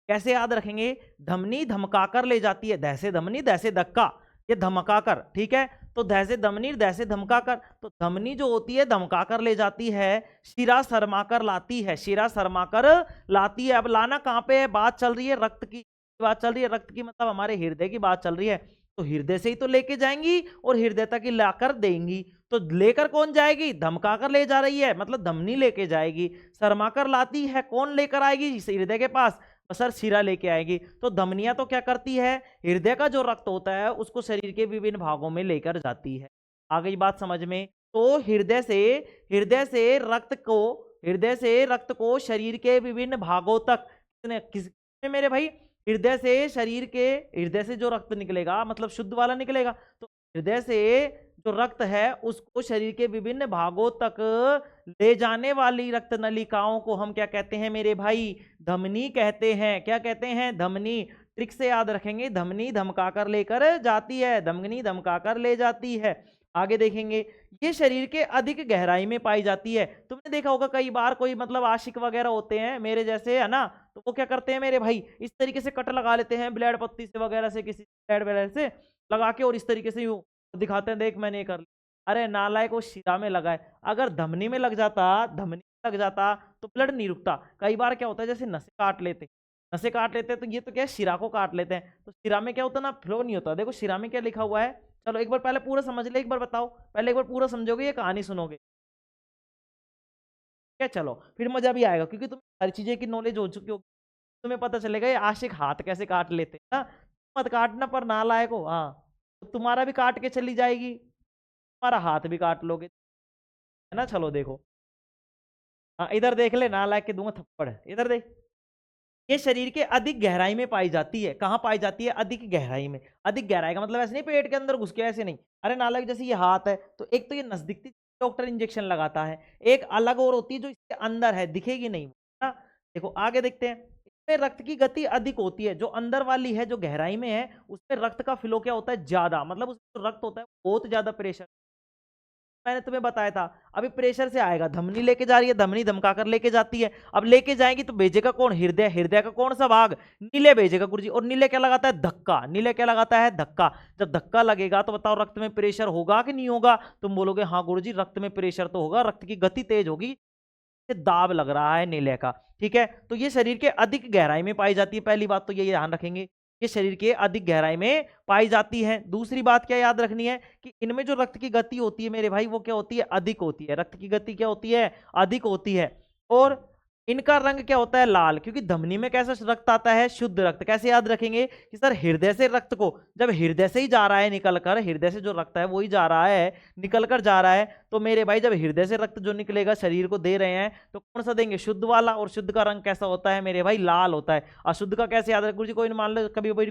कैसे याद रखेंगे? धमनी धमकाकर ले जाती है, दैसे धमनी दैसे धक्का, ये धमकाकर, ठीक है। तो दैसे धमनी दैसे धमकाकर, तो धमनी जो होती है धमकाकर ले जाती है, शिरा शर्माकर लाती है, शिरा शर्माकर लाती है। अब लाना कहां पे है? बात चल रही है रक्त की, बात चल रही है रक्त की, मतलब हमारे हृदय की बात चल रही है। तो हृदय से ही तो लेके जाएंगी और हृदय तक ही लाकर देंगी। तो लेकर कौन जाएगी? धमकाकर ले जा रही है, मतलब धमनी लेके जाएगी। शर्माकर लाती है, कौन लेकर आएगी? हृदय के पास, सर शिरा लेके आएगी। तो धमनियां तो क्या करती है? हृदय का जो रक्त होता है उसको शरीर के विभिन्न भागों में लेकर जाती है। आ गई बात समझ में? तो हृदय से रक्त को शरीर के विभिन्न भागों तक किस में मेरे भाई? हृदय से जो रक्त निकलेगा मतलब शुद्ध वाला निकलेगा, तो हृदय से जो रक्त है उसको शरीर के विभिन्न भागों तक ले जाने वाली रक्त नलिकाओं को हम क्या कहते हैं मेरे भाई? धमनी कहते हैं। क्या कहते हैं? धमनी। ट्रिक से याद रखेंगे, धमनी धमकाकर लेकर जाती है, धमनी धमकाकर ले जाती है। आगे देखेंगे, ये शरीर के अधिक गहराई में पाई जाती है। तुमने देखा होगा कई बार कोई मतलब आशिक वगैरह होते हैं मेरे जैसे, है ना, तो वो क्या करते हैं मेरे भाई? इस तरीके से कट लगा लेते हैं ब्लेड पत्ती से वगैरह से, किसी ब्लेड ब्लेड से लगा के, और इस तरीके से यूं दिखाते हैं, देख मैंने कर लिया। अरे नालायक, वो शिरा में लगा है। अगर धमनी में लग जाता, तो ब्लड नहीं रुकता। कई बार क्या होता है, जैसे नसें काट लेते हैं, तो ये तो क्या है, शिरा को काट लेते हैं, तो शिरा में क्या होता है ना, फ्लो नहीं होता। देखो शिरा में क्या लिखा हुआ है, चलो एक बार पहले पूरा समझ ले, एक बार बताओ, पहले एक बार पूरा समझोगे ये कहानी सुनोगे क्या? चलो फिर मजा भी आएगा, क्योंकि तुम्हें हर चीजें की नॉलेज हो चुकी होगी। तुम्हें पता चलेगा ये आशिक हाथ कैसे काट लेते हैं ना। मत काटना पर ना लायक हो, हाँ, तो तुम्हारा भी काट के चली जाएगी, तुम्हारा हाथ भी काट लोगे, है ना। चलो देखो, हाँ इधर देख ले, ना लायक के दूंगा थप्पड़, इधर देख। ये शरीर के अधिक गहराई में पाई जाती है। कहाँ पाई जाती है? अधिक गहराई में। अधिक गहराई का मतलब ऐसे नहीं पेट के अंदर घुस के, ऐसे नहीं। अरे नालायक, जैसे ये हाथ है, तो एक तो ये नजदीक डॉक्टर इंजेक्शन लगाता है, एक अलग और होती है जो इसके अंदर है, दिखेगी नहीं, है ना। देखो आगे देखते हैं, इसमें रक्त की गति अधिक होती है। जो अंदर वाली है, जो गहराई में है, उसमें रक्त का फ्लो क्या होता है? ज्यादा, मतलब उसमें जो रक्त होता है बहुत ज्यादा प्रेशर, मैंने तुम्हें बताया था। अभी प्रेशर से आएगा, धमनी लेके जा रही है, धमनी धमकाकर लेके जाती है। अब लेके जाएगी तो भेजेगा कौन? हृदय। हृदय का कौन सा भाग? नीले भेजेगा गुरुजी। और नीले क्या लगाता है? धक्का। नीले क्या लगाता है? धक्का। जब धक्का लगेगा तो बताओ रक्त में प्रेशर होगा कि नहीं होगा? तुम बोलोगे हाँ गुरुजी रक्त में प्रेशर तो होगा, रक्त की गति तेज होगी, दाब लग रहा है नीले का, ठीक है। तो ये शरीर के अधिक गहराई में पाई जाती है, पहली बात तो ये ध्यान रखेंगे, ये शरीर के अधिक गहराई में पाई जाती है। दूसरी बात क्या याद रखनी है कि इनमें जो रक्त की गति होती है मेरे भाई, वो क्या होती है? अधिक होती है। रक्त की गति क्या होती है? अधिक होती है। और इनका रंग क्या होता है? लाल। क्योंकि धमनी में कैसा रक्त आता है? शुद्ध रक्त। कैसे याद रखेंगे कि सर हृदय से रक्त को, जब हृदय से ही जा रहा है निकलकर, हृदय से जो रक्त है वो ही जा रहा है, निकलकर जा रहा है, तो मेरे भाई जब हृदय से रक्त जो निकलेगा शरीर को दे रहे हैं, तो कौन सा देंगे? शुद्ध वाला। और शुद्ध का रंग कैसा होता है मेरे भाई? लाल होता है। अशुद्ध का कैसे याद रखें गुरु जी? कोई मान लो कभी कोई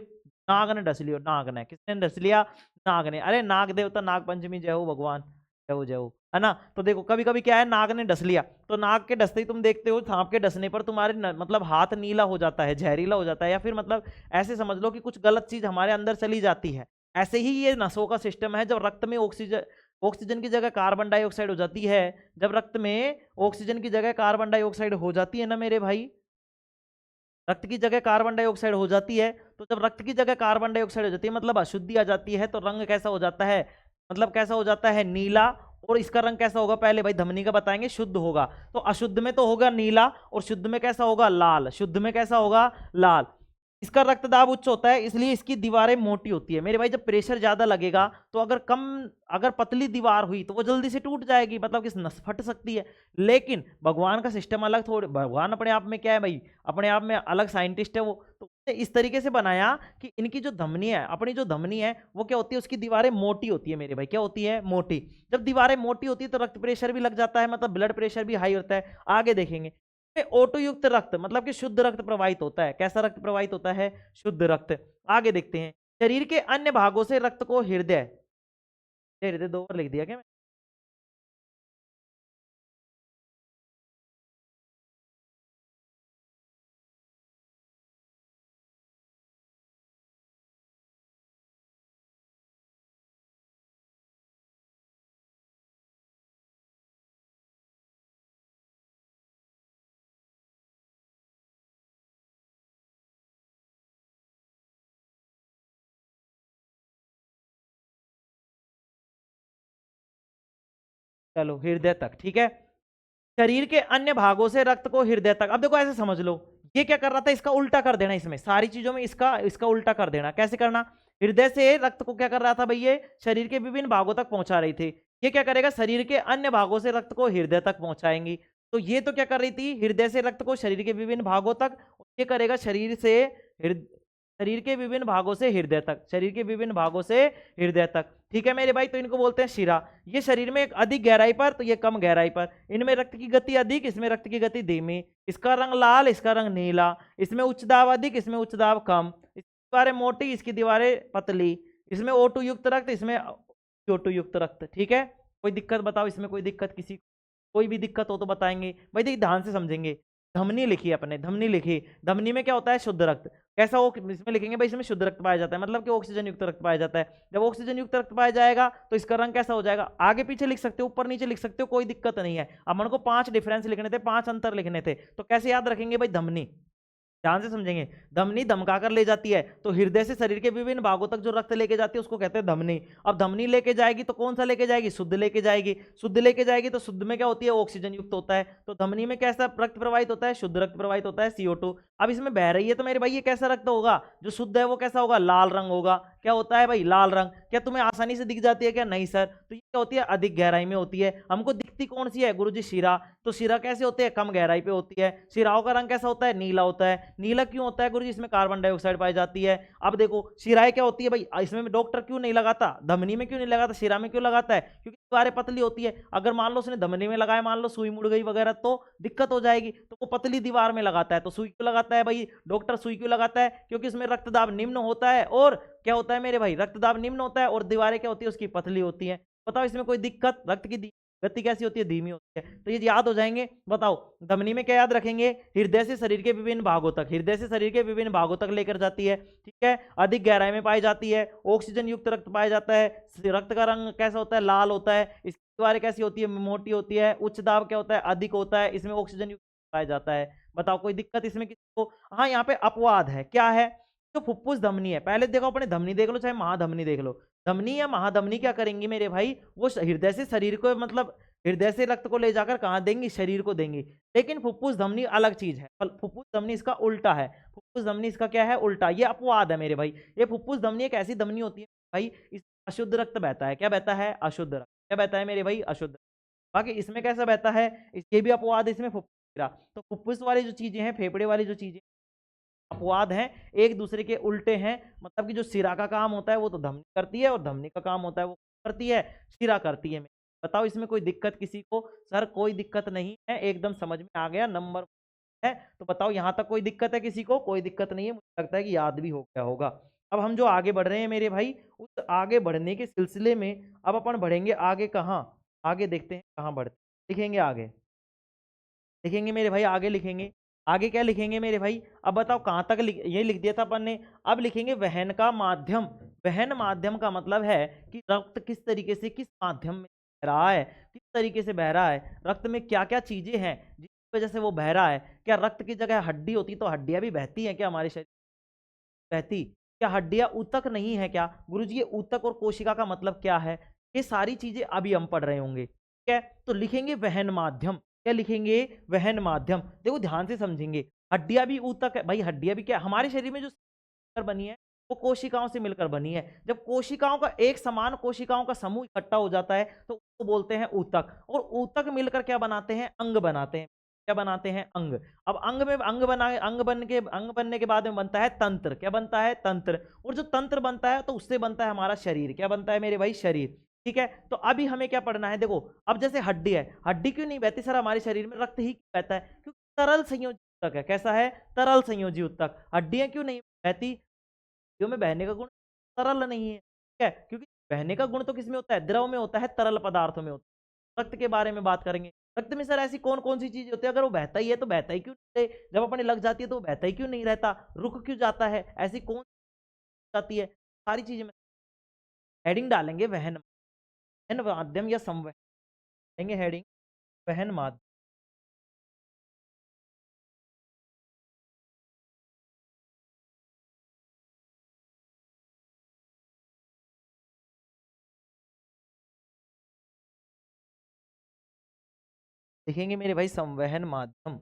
नाग ने डस लियो, नाग ने, किसने डस लिया? नाग ने। अरे नाग देवता, नाग पंचमी जय हो भगवान, जय हो जय हो, है ना। तो देखो कभी कभी क्या है, नाग ने डस लिया, तो नाग के डसते ही तुम देखते हो, सांप के डसने पर तुम्हारे मतलब हाथ नीला हो जाता है, जहरीला हो जाता है, या फिर मतलब ऐसे समझ लो कि कुछ गलत चीज हमारे अंदर चली जाती है। ऐसे ही ये नसों का सिस्टम है। जब रक्त में ऑक्सीजन की जगह कार्बन डाइऑक्साइड हो जाती है, जब रक्त में ऑक्सीजन की जगह कार्बन डाइऑक्साइड हो जाती है ना मेरे भाई, रक्त की जगह कार्बन डाइऑक्साइड हो जाती है, तो जब रक्त की जगह कार्बन डाइऑक्साइड हो जाती है मतलब अशुद्धि आ जाती है, तो रंग कैसा हो जाता है? मतलब कैसा हो जाता है? नीला। और इसका रंग कैसा होगा? पहले भाई धमनी का बताएंगे, शुद्ध होगा। तो अशुद्ध में तो होगा नीला, और शुद्ध में कैसा होगा? लाल। शुद्ध में कैसा होगा? लाल। इसका रक्तदाब उच्च होता है, इसलिए इसकी दीवारें मोटी होती है मेरे भाई। जब प्रेशर ज्यादा लगेगा तो अगर पतली दीवार हुई तो वो जल्दी से टूट जाएगी, मतलब कि नस फट सकती है। लेकिन भगवान का सिस्टम अलग, थोड़े भगवान अपने आप में क्या है भाई, अपने आप में अलग साइंटिस्ट है वो। तो उसने इस तरीके से बनाया कि इनकी जो धमनी है, अपनी जो धमनी है वो क्या होती है? उसकी दीवारें मोटी होती है मेरे भाई। क्या होती है? मोटी। जब दीवारें मोटी होती है तो रक्त प्रेशर भी लग जाता है, मतलब ब्लड प्रेशर भी हाई होता है। आगे देखेंगे, ओटो युक्त रक्त मतलब कि शुद्ध रक्त प्रवाहित होता है। कैसा रक्त प्रवाहित होता है? शुद्ध रक्त। आगे देखते हैं, शरीर के अन्य भागों से रक्त को हृदय, हृदय दो बार लिख दिया क्या? चलो हृदय तक, ठीक है। शरीर के अन्य भागों से रक्त को हृदय तक, अब देखो ऐसे समझ लो, ये क्या कर रहा था, इसका उल्टा कर देना, इसमें सारी चीजों में इसका इसका उल्टा कर देना। कैसे करना, हृदय से रक्त को क्या कर रहा था भाई, ये शरीर के विभिन्न भागों तक पहुंचा रही थी, ये क्या करेगा, शरीर के अन्य भागों से रक्त को हृदय तक पहुंचाएंगी। तो ये तो क्या कर रही थी, हृदय से रक्त को शरीर के विभिन्न भागों तक, ये करेगा शरीर से शरीर के विभिन्न भागों से हृदय तक, शरीर के विभिन्न भागों से हृदय तक, ठीक है मेरे भाई। तो इनको बोलते हैं शिरा। ये शरीर में अधिक गहराई पर, तो ये कम गहराई पर, इनमें रक्त की गति अधिक, इसमें रक्त की गति धीमी, इसका रंग लाल, इसका रंग नीला, इसमें उच्च दाब अधिक, इसमें उच्च दाब कम, इसकी दीवारें मोटी, इसकी दीवारें पतली, इसमें O2 युक्त रक्त, इसमें CO2 युक्त रक्त, ठीक है। कोई दिक्कत बताओ, इसमें कोई दिक्कत, किसी कोई भी दिक्कत हो तो बताएंगे भाई। देखिए ध्यान से समझेंगे, धमनी लिखी अपने, धमनी लिखी, धमनी में क्या होता है, शुद्ध रक्त। कैसा हो, इसमें लिखेंगे भाई, इसमें शुद्ध रक्त पाया जाता है, मतलब कि ऑक्सीजन युक्त रक्त पाया जाता है। जब ऑक्सीजन युक्त रक्त पाया जाएगा तो इसका रंग कैसा हो जाएगा, आगे पीछे लिख सकते हो, ऊपर नीचे लिख सकते हो, कोई दिक्कत नहीं है। अब मन को 5 डिफरेंस लिखने थे, 5 अंतर लिखने थे, तो कैसे याद रखेंगे भाई, धमनी, ध्यान से समझेंगे। धमनी धमकाकर ले जाती है, तो हृदय से शरीर के विभिन्न भागों तक जो रक्त लेके जाती है उसको कहते हैं धमनी। अब धमनी लेके जाएगी तो कौन सा लेके जाएगी, शुद्ध लेके जाएगी, शुद्ध लेके जाएगी तो शुद्ध में क्या होती है, ऑक्सीजन युक्त होता है, तो धमनी में कैसा रक्त प्रवाहित होता है, शुद्ध रक्त प्रवाहित होता है, CO2। अब इसमें बह रही है तो मेरे भाई ये कैसा रक्त होगा, जो शुद्ध है वो कैसा होगा, लाल रंग होगा। क्या होता है भाई, लाल रंग। क्या तुम्हें आसानी से दिख जाती है क्या, नहीं सर। तो ये क्या होती है, अधिक गहराई में होती है। हमको दिखती कौन सी है गुरुजी, शिरा। तो शिरा कैसे होते हैं, कम गहराई पे होती है। शिराओं का रंग कैसा होता है, नीला होता है। नीला क्यों होता है गुरुजी, इसमें कार्बन डाइऑक्साइड पाई जाती है। अब देखो शिराएं क्या होती है भाई, इसमें डॉक्टर क्यों नहीं लगाता, धमनी में क्यों नहीं लगाता, शिरा में क्यों लगाता है, क्योंकि दीवारें पतली होती है। अगर मान लो उसने धमनी में लगाया, मान लो सुई मुड़ गई वगैरह तो दिक्कत हो जाएगी, तो वो पतली दीवार में लगाता है। तो सुई क्यों लगाता है भाई, डॉक्टर सुई क्यों लगाता है, क्योंकि इसमें रक्तदाब निम्न होता है, और क्या होता है मेरे भाई, रक्तदाब निम्न होता है, और दीवारें क्या होती है उसकी, पतली होती है। बताओ इसमें कोई दिक्कत, रक्त की गति कैसी होती है, धीमी होती है। तो ये याद हो जाएंगे। बताओ धमनी में क्या याद रखेंगे, हृदय से शरीर के विभिन्न भागों तक, हृदय से शरीर के विभिन्न भागों तक लेकर जाती है, ठीक है। अधिक गहराई में पाई जाती है, ऑक्सीजन युक्त रक्त पाया जाता है, रक्त का रंग कैसा होता है, लाल होता है, इसकी दीवारें कैसी होती है, मोटी होती है, उच्च दाब क्या होता है, अधिक होता है, इसमें ऑक्सीजन युक्त पाया जाता है। बताओ कोई दिक्कत इसमें किसी को। हाँ यहाँ पे अपवाद है, क्या है, जो फुफ्फुस धमनी है, पहले देखो अपने धमनी देख लो, चाहे महाधमनी देख लो, धमनी या महाधमनी क्या करेंगी मेरे भाई, वो हृदय से शरीर को, मतलब हृदय से रक्त को ले जाकर कहाँ देंगी, शरीर को देंगी। लेकिन फुफ्फुस धमनी अलग चीज है, फुफ्फुस धमनी इसका उल्टा है, फुफ्फुस धमनी इसका क्या है, उल्टा। ये अपवाद है मेरे भाई। ये फुफ्फुस धमनी एक ऐसी धमनी होती है भाई, इस अशुद्ध रक्त बहता है। क्या बहता है, अशुद्ध रक्त। क्या बहता है मेरे भाई, अशुद्ध। बाकी इसमें कैसा बहता है, ये भी अपवाद है, इसमें फुफ्फुस। तो फुफ्फुस वाली जो चीजें हैं, फेफड़े वाली जो चीजें अपवाद हैं, एक दूसरे के उल्टे हैं। मतलब कि जो सिरा का काम होता है वो तो धमनी करती है, और धमनी का काम होता है वो करती है, सिरा करती है। बताओ इसमें कोई दिक्कत किसी को, सर कोई दिक्कत नहीं है, एकदम समझ में आ गया, नंबर है। तो बताओ यहाँ तक कोई दिक्कत है किसी को, कोई दिक्कत नहीं है, मुझे लगता है कि याद भी हो गया होगा। अब हम जो आगे बढ़ रहे हैं मेरे भाई, उस आगे बढ़ने के सिलसिले में अब अपन बढ़ेंगे आगे, कहाँ आगे देखते हैं, कहाँ बढ़ते लिखेंगे आगे, लिखेंगे मेरे भाई, आगे लिखेंगे। आगे क्या लिखेंगे मेरे भाई, अब बताओ कहाँ तक ये लिख दिया था अपन ने। अब लिखेंगे वहन का माध्यम। वहन माध्यम का मतलब है कि रक्त किस तरीके से, किस माध्यम में बह रहा है, किस तरीके से बह रहा है, रक्त में क्या क्या चीजें हैं जिसकी वजह से वो बह रहा है। क्या रक्त की जगह हड्डी होती तो हड्डियां भी बहती हैं क्या, हमारे शरीर बहती, क्या हड्डियां ऊतक नहीं है क्या गुरुजी, ये ऊतक और कोशिका का मतलब क्या है, ये सारी चीजें अभी हम पढ़ रहे होंगे, ठीक है। तो लिखेंगे वहन माध्यम। क्या लिखेंगे, वहन माध्यम। देखो ध्यान से समझेंगे, हड्डियां भी ऊतक है भाई, हड्डियां भी क्या, हमारे शरीर में जो बनी है वो कोशिकाओं से मिलकर बनी है। जब कोशिकाओं का एक समान कोशिकाओं का समूह इकट्ठा हो जाता है तो उसको बोलते हैं ऊतक, और ऊतक मिलकर क्या बनाते हैं, अंग बनाते हैं। क्या बनाते हैं, अंग। अब अंग में अंग बना, अंग बनने के बाद में बनता है तंत्र। क्या बनता है, तंत्र। और जो तंत्र बनता है तो उससे बनता है हमारा शरीर। क्या बनता है मेरे भाई, शरीर, ठीक है। तो अभी हमें क्या पढ़ना है, देखो अब जैसे हड्डी है, हड्डी क्यों नहीं बहती सर हमारे शरीर में, रक्त ही क्यों बहता है, क्योंकि तरल संयोजी ऊतक है। कैसा है, तरल संयोजी ऊतक। हड्डियां क्यों नहीं बहती, हड्डियों में बहने का गुण तरल नहीं है, ठीक है, क्योंकि बहने का गुण तो किस में होता है, द्रव में होता है, तरल पदार्थों में होता है। रक्त के बारे में बात करेंगे, रक्त में सर ऐसी कौन कौन सी चीजें होती है, अगर वो बहता ही है तो बहता ही क्यों नहीं रहे, जब अपने लग जाती है तो वो बहता ही क्यों नहीं रहता, रुक क्यों जाता है, ऐसी कौन जाती है, सारी चीजें में हेडिंग डालेंगे, वहन, वहन माध्यम या संवहन, देंगे हेडिंग, वहन माध्यम। लिखेंगे मेरे भाई संवहन माध्यम,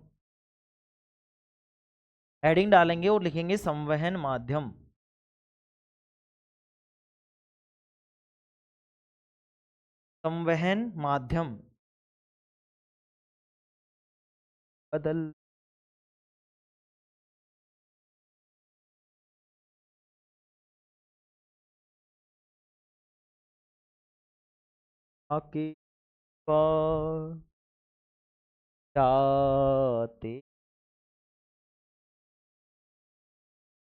हेडिंग डालेंगे और लिखेंगे संवहन माध्यम। संवहन माध्यम बदल आके जाते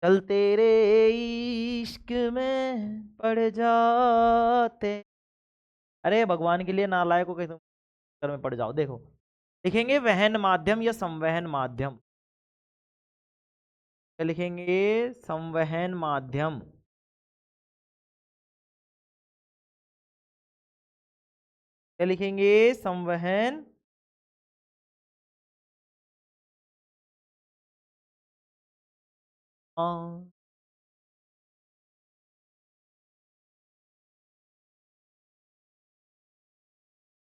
चल तेरे इश्क में पड़ जाते। अरे भगवान के लिए नालायक को कैसे चक्कर में पड़ जाओ। देखो लिखेंगे वहन माध्यम या संवहन माध्यम, क्या लिखेंगे? संवहन माध्यम। क्या लिखेंगे? संवहन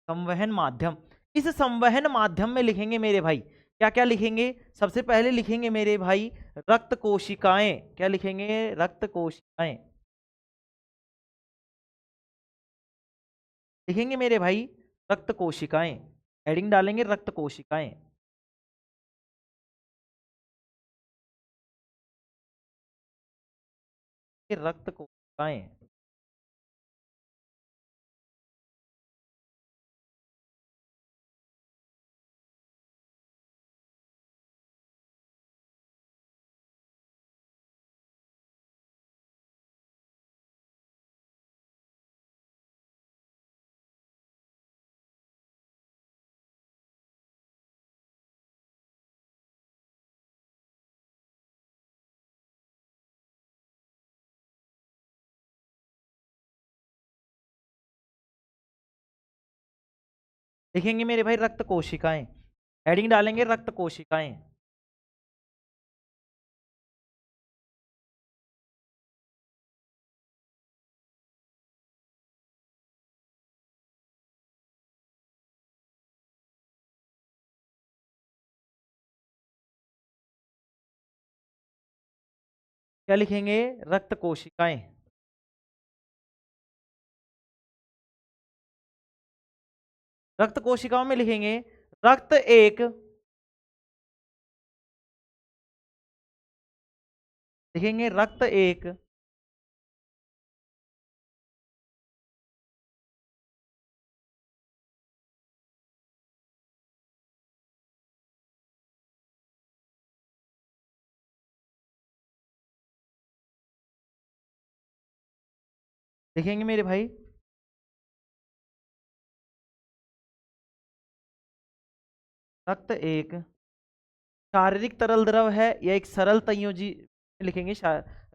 संवहन माध्यम। इस संवहन माध्यम में लिखेंगे मेरे भाई, क्या क्या लिखेंगे? सबसे पहले लिखेंगे मेरे भाई रक्त कोशिकाएं। क्या लिखेंगे? रक्त कोशिकाएं। लिखेंगे मेरे भाई रक्त कोशिकाएं, हेडिंग डालेंगे रक्त कोशिकाएं। ये रक्त कोशिकाएं। लिखेंगे मेरे भाई रक्त कोशिकाएं, हेडिंग डालेंगे रक्त कोशिकाएं। क्या लिखेंगे? रक्त कोशिकाएं। रक्त कोशिकाओं में लिखेंगे रक्त एक, लिखेंगे रक्त एक लिखेंगे मेरे भाई रक्त एक शारीरिक तरल द्रव है या एक सरल संयोजी। लिखेंगे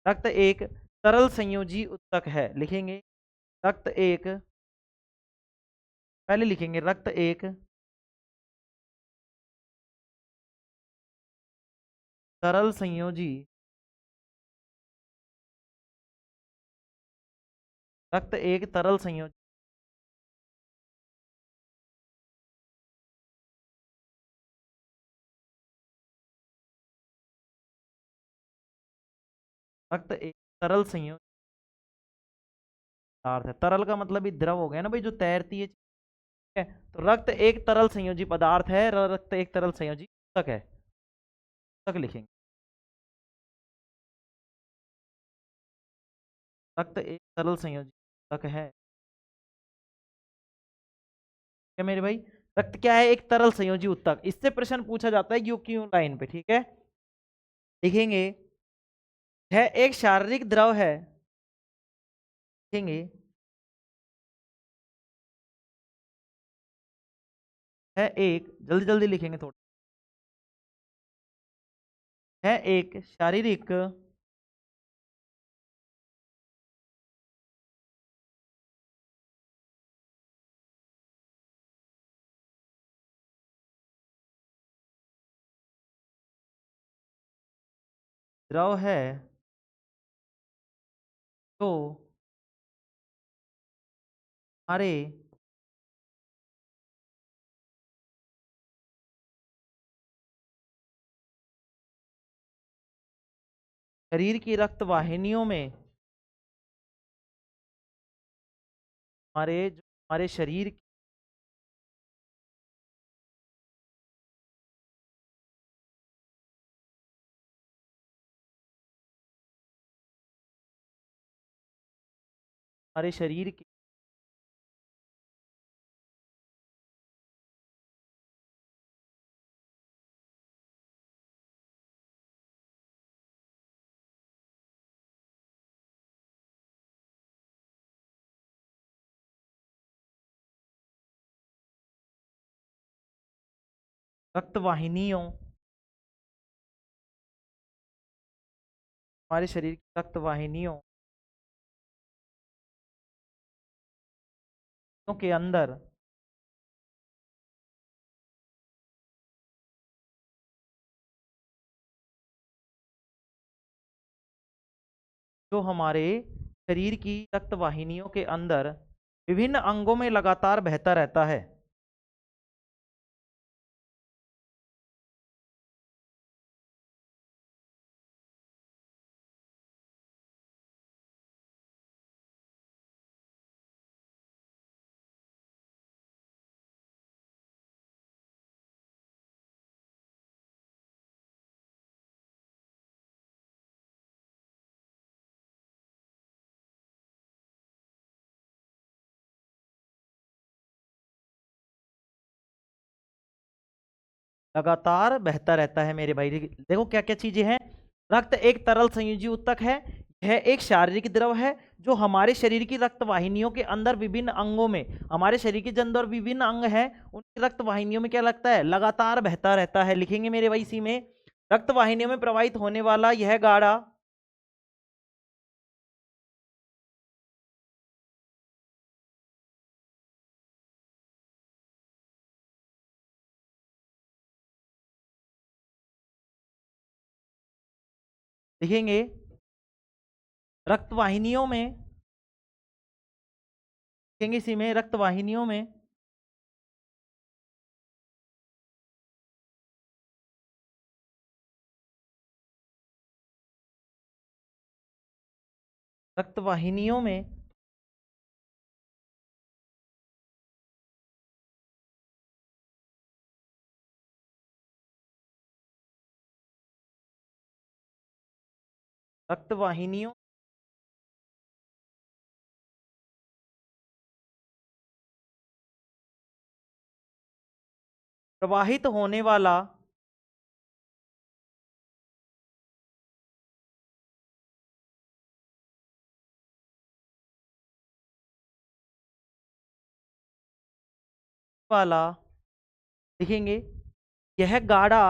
रक्त एक तरल संयोजी उत्तक है। लिखेंगे रक्त एक, पहले लिखेंगे रक्त एक तरल संयोजी, रक्त एक तरल संयोजी रक्त एक तरल संयोजी पदार्थ है। तरल का मतलब भी द्रव हो गया ना भाई, जो तैरती है, ठीक है? तो रक्त एक तरल संयोजी पदार्थ है, रक्त एक तरल संयोजी तक है, तक लिखेंगे। रक्त एक तरल संयोजी तक है, क्या मेरे भाई? रक्त क्या है? एक तरल संयोजी उत्तक। इससे प्रश्न पूछा जाता है क्यों क्यों लाइन पे, ठीक है? लिखेंगे है एक शारीरिक द्रव है, लिखेंगे है एक, जल्दी जल्दी लिखेंगे थोड़ा, है एक शारीरिक द्रव है तो हमारे शरीर की रक्त वाहिनियों में हमारे शरीर हमारे शरीर की रक्त वाहिनियों हमारे शरीर की रक्त वाहिनियों के अंदर जो हमारे शरीर की रक्त वाहिनियों के अंदर विभिन्न अंगों में लगातार बहता रहता है। लगातार बहता रहता है मेरे भाई। देखो क्या क्या चीजें हैं। रक्त एक तरल संयोजी ऊतक है। यह एक शारीरिक द्रव है जो हमारे शरीर की रक्त वाहिनियों के अंदर विभिन्न अंगों में, हमारे शरीर के अंदर विभिन्न अंग हैं, उनकी रक्त वाहिनियों में क्या लगता है, लगातार बहता रहता है। लिखेंगे मेरे भाई इसी में, रक्त वाहिनियों में प्रवाहित होने वाला यह गाढ़ा लिखेंगे रक्त वाहिनियों में, लिखेंगे इसी में रक्त वाहिनियों में रक्त वाहिनियों में रक्त वाहिनियों प्रवाहित होने वाला लिखेंगे यह गाढ़ा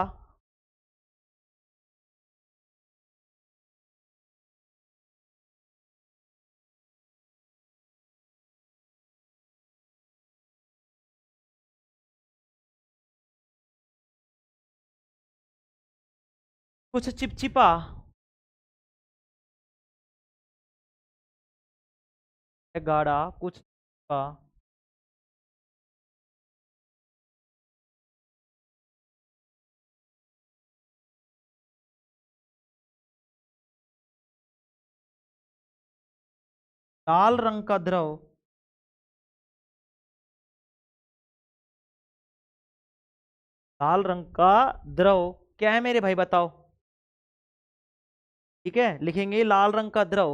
कुछ चिपचिपा है, गाढ़ा कुछ चिपचिपा लाल रंग का द्रव, लाल रंग का द्रव क्या है मेरे भाई बताओ। ठीक है, लिखेंगे लाल रंग का द्रव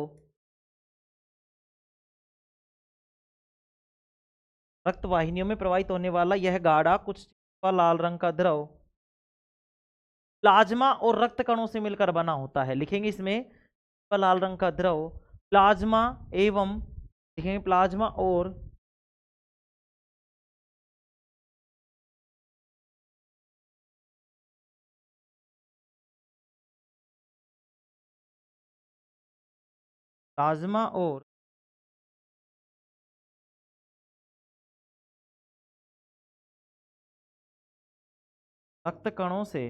रक्त वाहिनियों में प्रवाहित होने वाला यह गाढ़ा कुछ चिपचिपा लाल रंग का द्रव प्लाज्मा और रक्त कणों से मिलकर बना होता है। लिखेंगे इसमें लाल रंग का द्रव प्लाज्मा एवं, लिखेंगे प्लाज्मा और प्लाज्मा और रक्त कणों से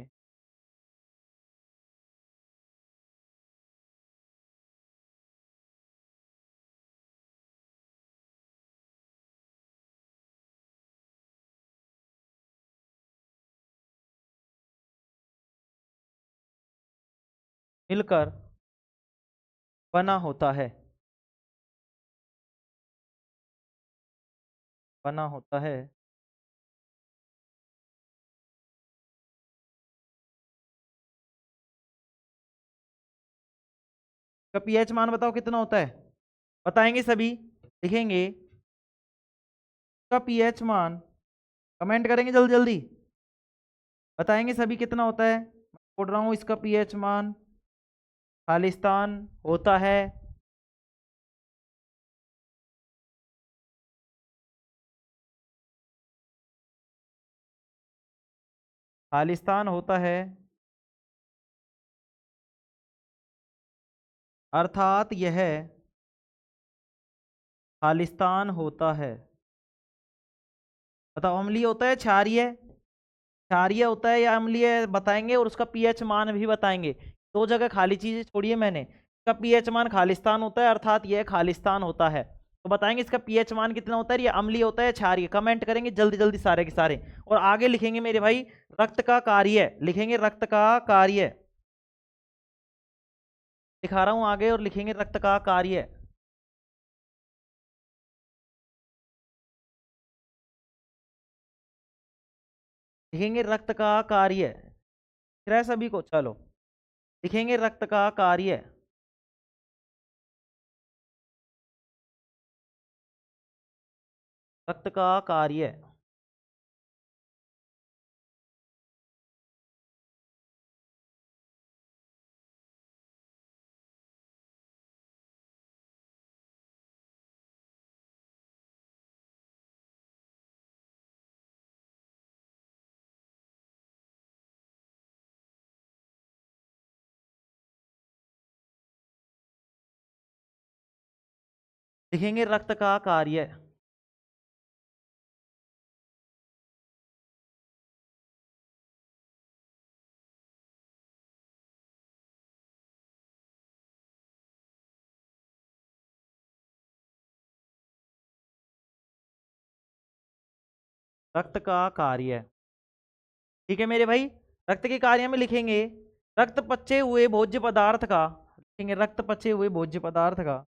मिलकर बना होता है, बना होता है। का पीएच मान बताओ कितना होता है, बताएंगे सभी, लिखेंगे का पीएच मान, कमेंट करेंगे जल्दी जल्दी, बताएंगे सभी कितना होता है। मैं बोल रहा हूं इसका पीएच मान खालिस्तान होता है, खालिस्तान होता है, अर्थात यह खालिस्तान होता है। बताओ अम्लीय होता है क्षारीय, क्षारीय होता है या अम्लीय बताएंगे, और उसका पीएच मान भी बताएंगे। दो जगह खाली चीजें छोड़िए मैंने, इसका पीएच मान खालिस्तान होता है अर्थात यह खालिस्तान होता है, तो बताएंगे इसका पीएच मान कितना होता है, ये अम्लीय होता है क्षारीय, कमेंट करेंगे जल्दी जल्दी सारे के सारे। और आगे लिखेंगे मेरे भाई रक्त का कार्य, लिखेंगे रक्त का कार्य, दिखा रहा हूं आगे, और लिखेंगे रक्त का कार्य। लिखेंगे रक्त का कार्य, दिख रहा है सभी को, चलो लिखेंगे रक्त का कार्य, रक्त का कार्य। लिखेंगे रक्त का कार्य, रक्त का कार्य। ठीक है मेरे भाई, रक्त के कार्य में लिखेंगे रक्त पचे हुए भोज्य पदार्थ का, लिखेंगे रक्त पचे हुए भोज्य पदार्थ का,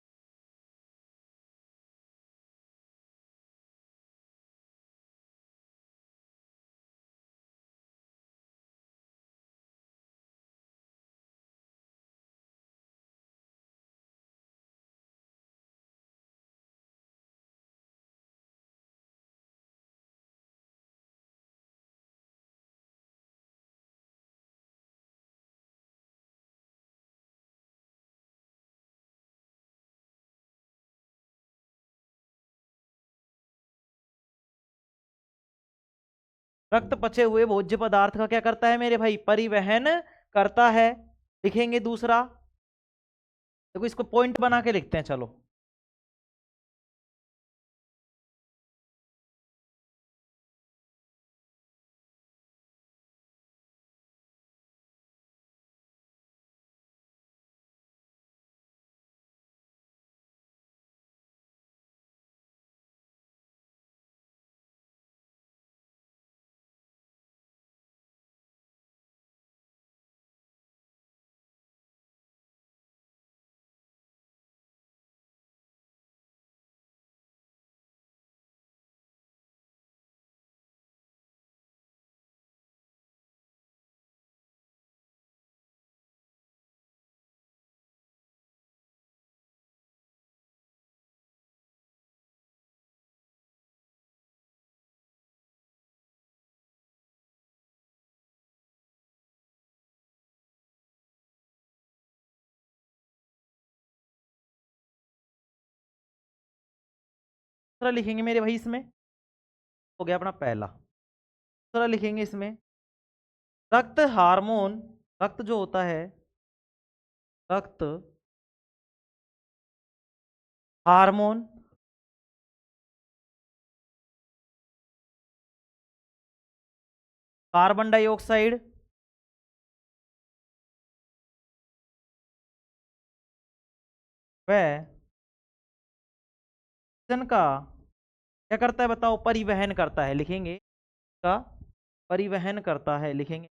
रक्त पचे हुए भोज्य पदार्थ का क्या करता है मेरे भाई, परिवहन करता है। लिखेंगे दूसरा, देखो इसको पॉइंट बना के लिखते हैं, चलो दूसरा लिखेंगे मेरे भाई, इसमें हो गया अपना पहला। दूसरा लिखेंगे इसमें रक्त हार्मोन, रक्त जो होता है, रक्त हार्मोन कार्बन डाइऑक्साइड व ऑक्सीजन का क्या करता है बताओ, परिवहन करता है, लिखेंगे का परिवहन करता है, लिखेंगे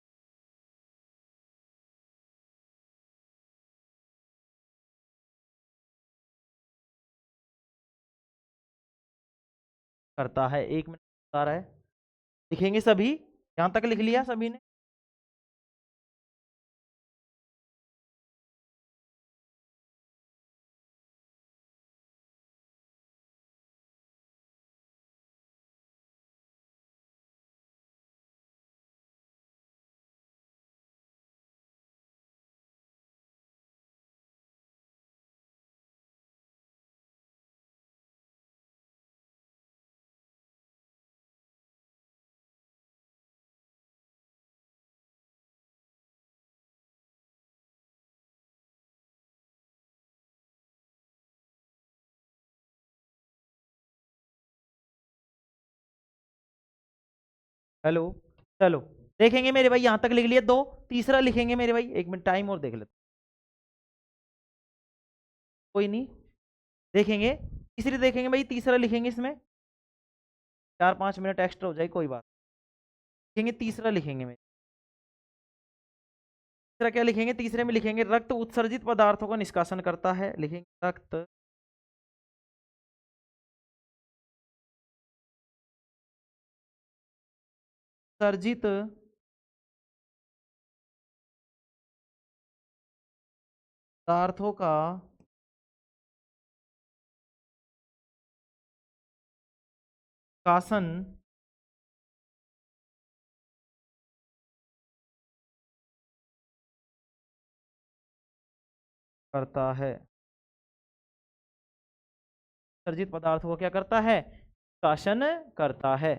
करता है। 1 मिनट बता रहा है, लिखेंगे सभी, यहाँ तक लिख लिया सभी ने? हेलो, चलो देखेंगे मेरे भाई, यहाँ तक लिख लिया 2, तीसरा लिखेंगे मेरे भाई, 1 मिनट टाइम और देख लेते, कोई नहीं, देखेंगे तीसरी, देखेंगे भाई तीसरा लिखेंगे, इसमें 4-5 मिनट एक्स्ट्रा हो जाए कोई बात, लिखेंगे तीसरा, लिखेंगे मैं तीसरा क्या लिखेंगे, तीसरे में लिखेंगे रक्त उत्सर्जित पदार्थों का निष्कासन करता है, लिखेंगे रक्त उत्सर्जित पदार्थों का निष्कासन करता है, उत्सर्जित पदार्थों को क्या करता है, निष्कासन करता है।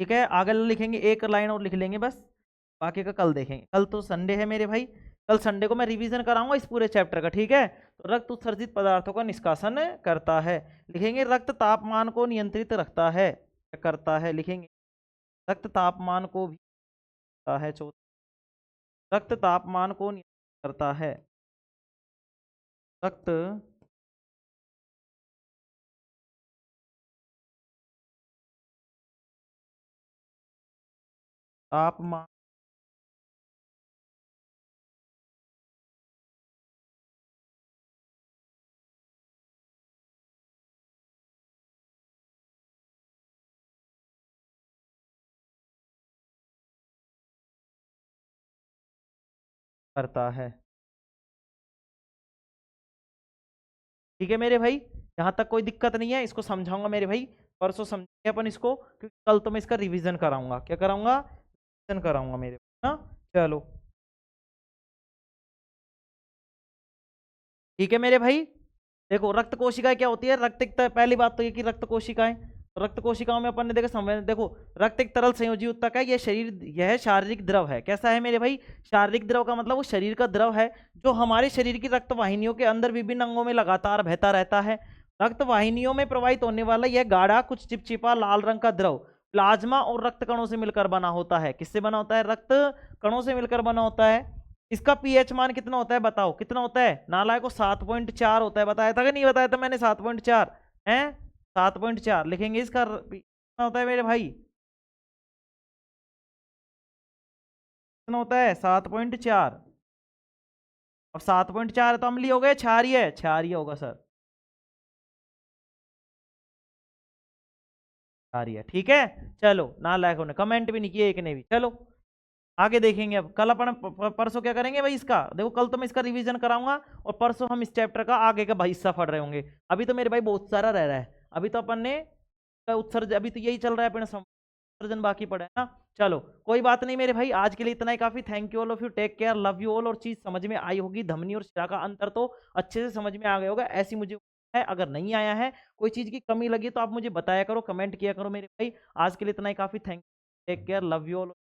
ठीक है, आगे लिखेंगे, एक लाइन और लिख लेंगे बस, बाकी का कल देखेंगे, कल तो संडे है मेरे भाई, कल संडे को मैं रिवीजन कराऊंगा इस पूरे चैप्टर का। ठीक है, तो रक्त उत्सर्जित पदार्थों का निष्कासन करता है, लिखेंगे रक्त तापमान को नियंत्रित रखता है, क्या करता है, लिखेंगे रक्त तापमान को भी करता है, रक्त तापमान को नियंत्रित करता है, रक्त तापमान करता है। ठीक है मेरे भाई, यहाँ तक कोई दिक्कत नहीं है, इसको समझाऊंगा मेरे भाई, परसों समझेंगे अपन इसको, क्योंकि कल तो मैं इसका रिवीजन कराऊंगा, क्या कराऊंगा, रिवीजन कराऊंगा मेरे भाई ना। चलो ठीक है मेरे भाई, देखो रक्त कोशिकाएं क्या होती है, रक्त एक पहली बात तो ये कि रक्त कोशिकाएं, तो रक्त कोशिकाओं में अपन ने देखा समय, देखो रक्त एक तरल संयोजी ऊतक है, यह शारीरिक द्रव है, कैसा है मेरे भाई, शारीरिक द्रव का मतलब वो शरीर का द्रव है, जो हमारे शरीर की रक्त वाहिनियों के अंदर विभिन्न अंगों में लगातार बहता रहता है। रक्त वाहिनियों में प्रवाहित होने वाला यह गाढ़ा कुछ चिपचिपा लाल रंग का द्रव प्लाज्मा और रक्त कणों से मिलकर बना होता है, किससे बना होता है, रक्त कणों से मिलकर बना होता है। इसका पीएच मान कितना होता है, बताओ कितना होता है, नालायक को 7.4 होता है, बताया था कि नहीं बताया था मैंने, 7.4 है, 7.4 लिखेंगे, इसका कितना होता है मेरे भाई, कितना होता है, 7.4। अब 7.4 तो अम्लीय हो गए, क्षारीय, क्षारीय होगा सर, क्षारीय। ठीक है, चलो नालायकों ने कमेंट भी नहीं किए एक ने भी। चलो आगे देखेंगे, अब कल अपन परसों क्या करेंगे भाई, इसका देखो कल तो मैं इसका रिवीजन कराऊंगा, और परसों हम इस चैप्टर का आगे का भाई हिस्सा पढ़ रहे होंगे। अभी तो मेरे भाई बहुत सारा रह रहा है, अभी तो अपन ने उत्सर्जन, अभी तो यही चल रहा है अपने उत्सर्जन बाकी पड़ा है ना। चलो कोई बात नहीं मेरे भाई, आज के लिए इतना ही काफी, thank you all of you, take care, love you all. और चीज समझ में आई होगी, धमनी और शिरा का अंतर तो अच्छे से समझ में आ गया होगा, ऐसी मुझे है, अगर नहीं आया है, कोई चीज की कमी लगी तो आप मुझे बताया करो, कमेंट किया करो मेरे भाई। आज के लिए इतना ही काफी, thank, take care, love you all.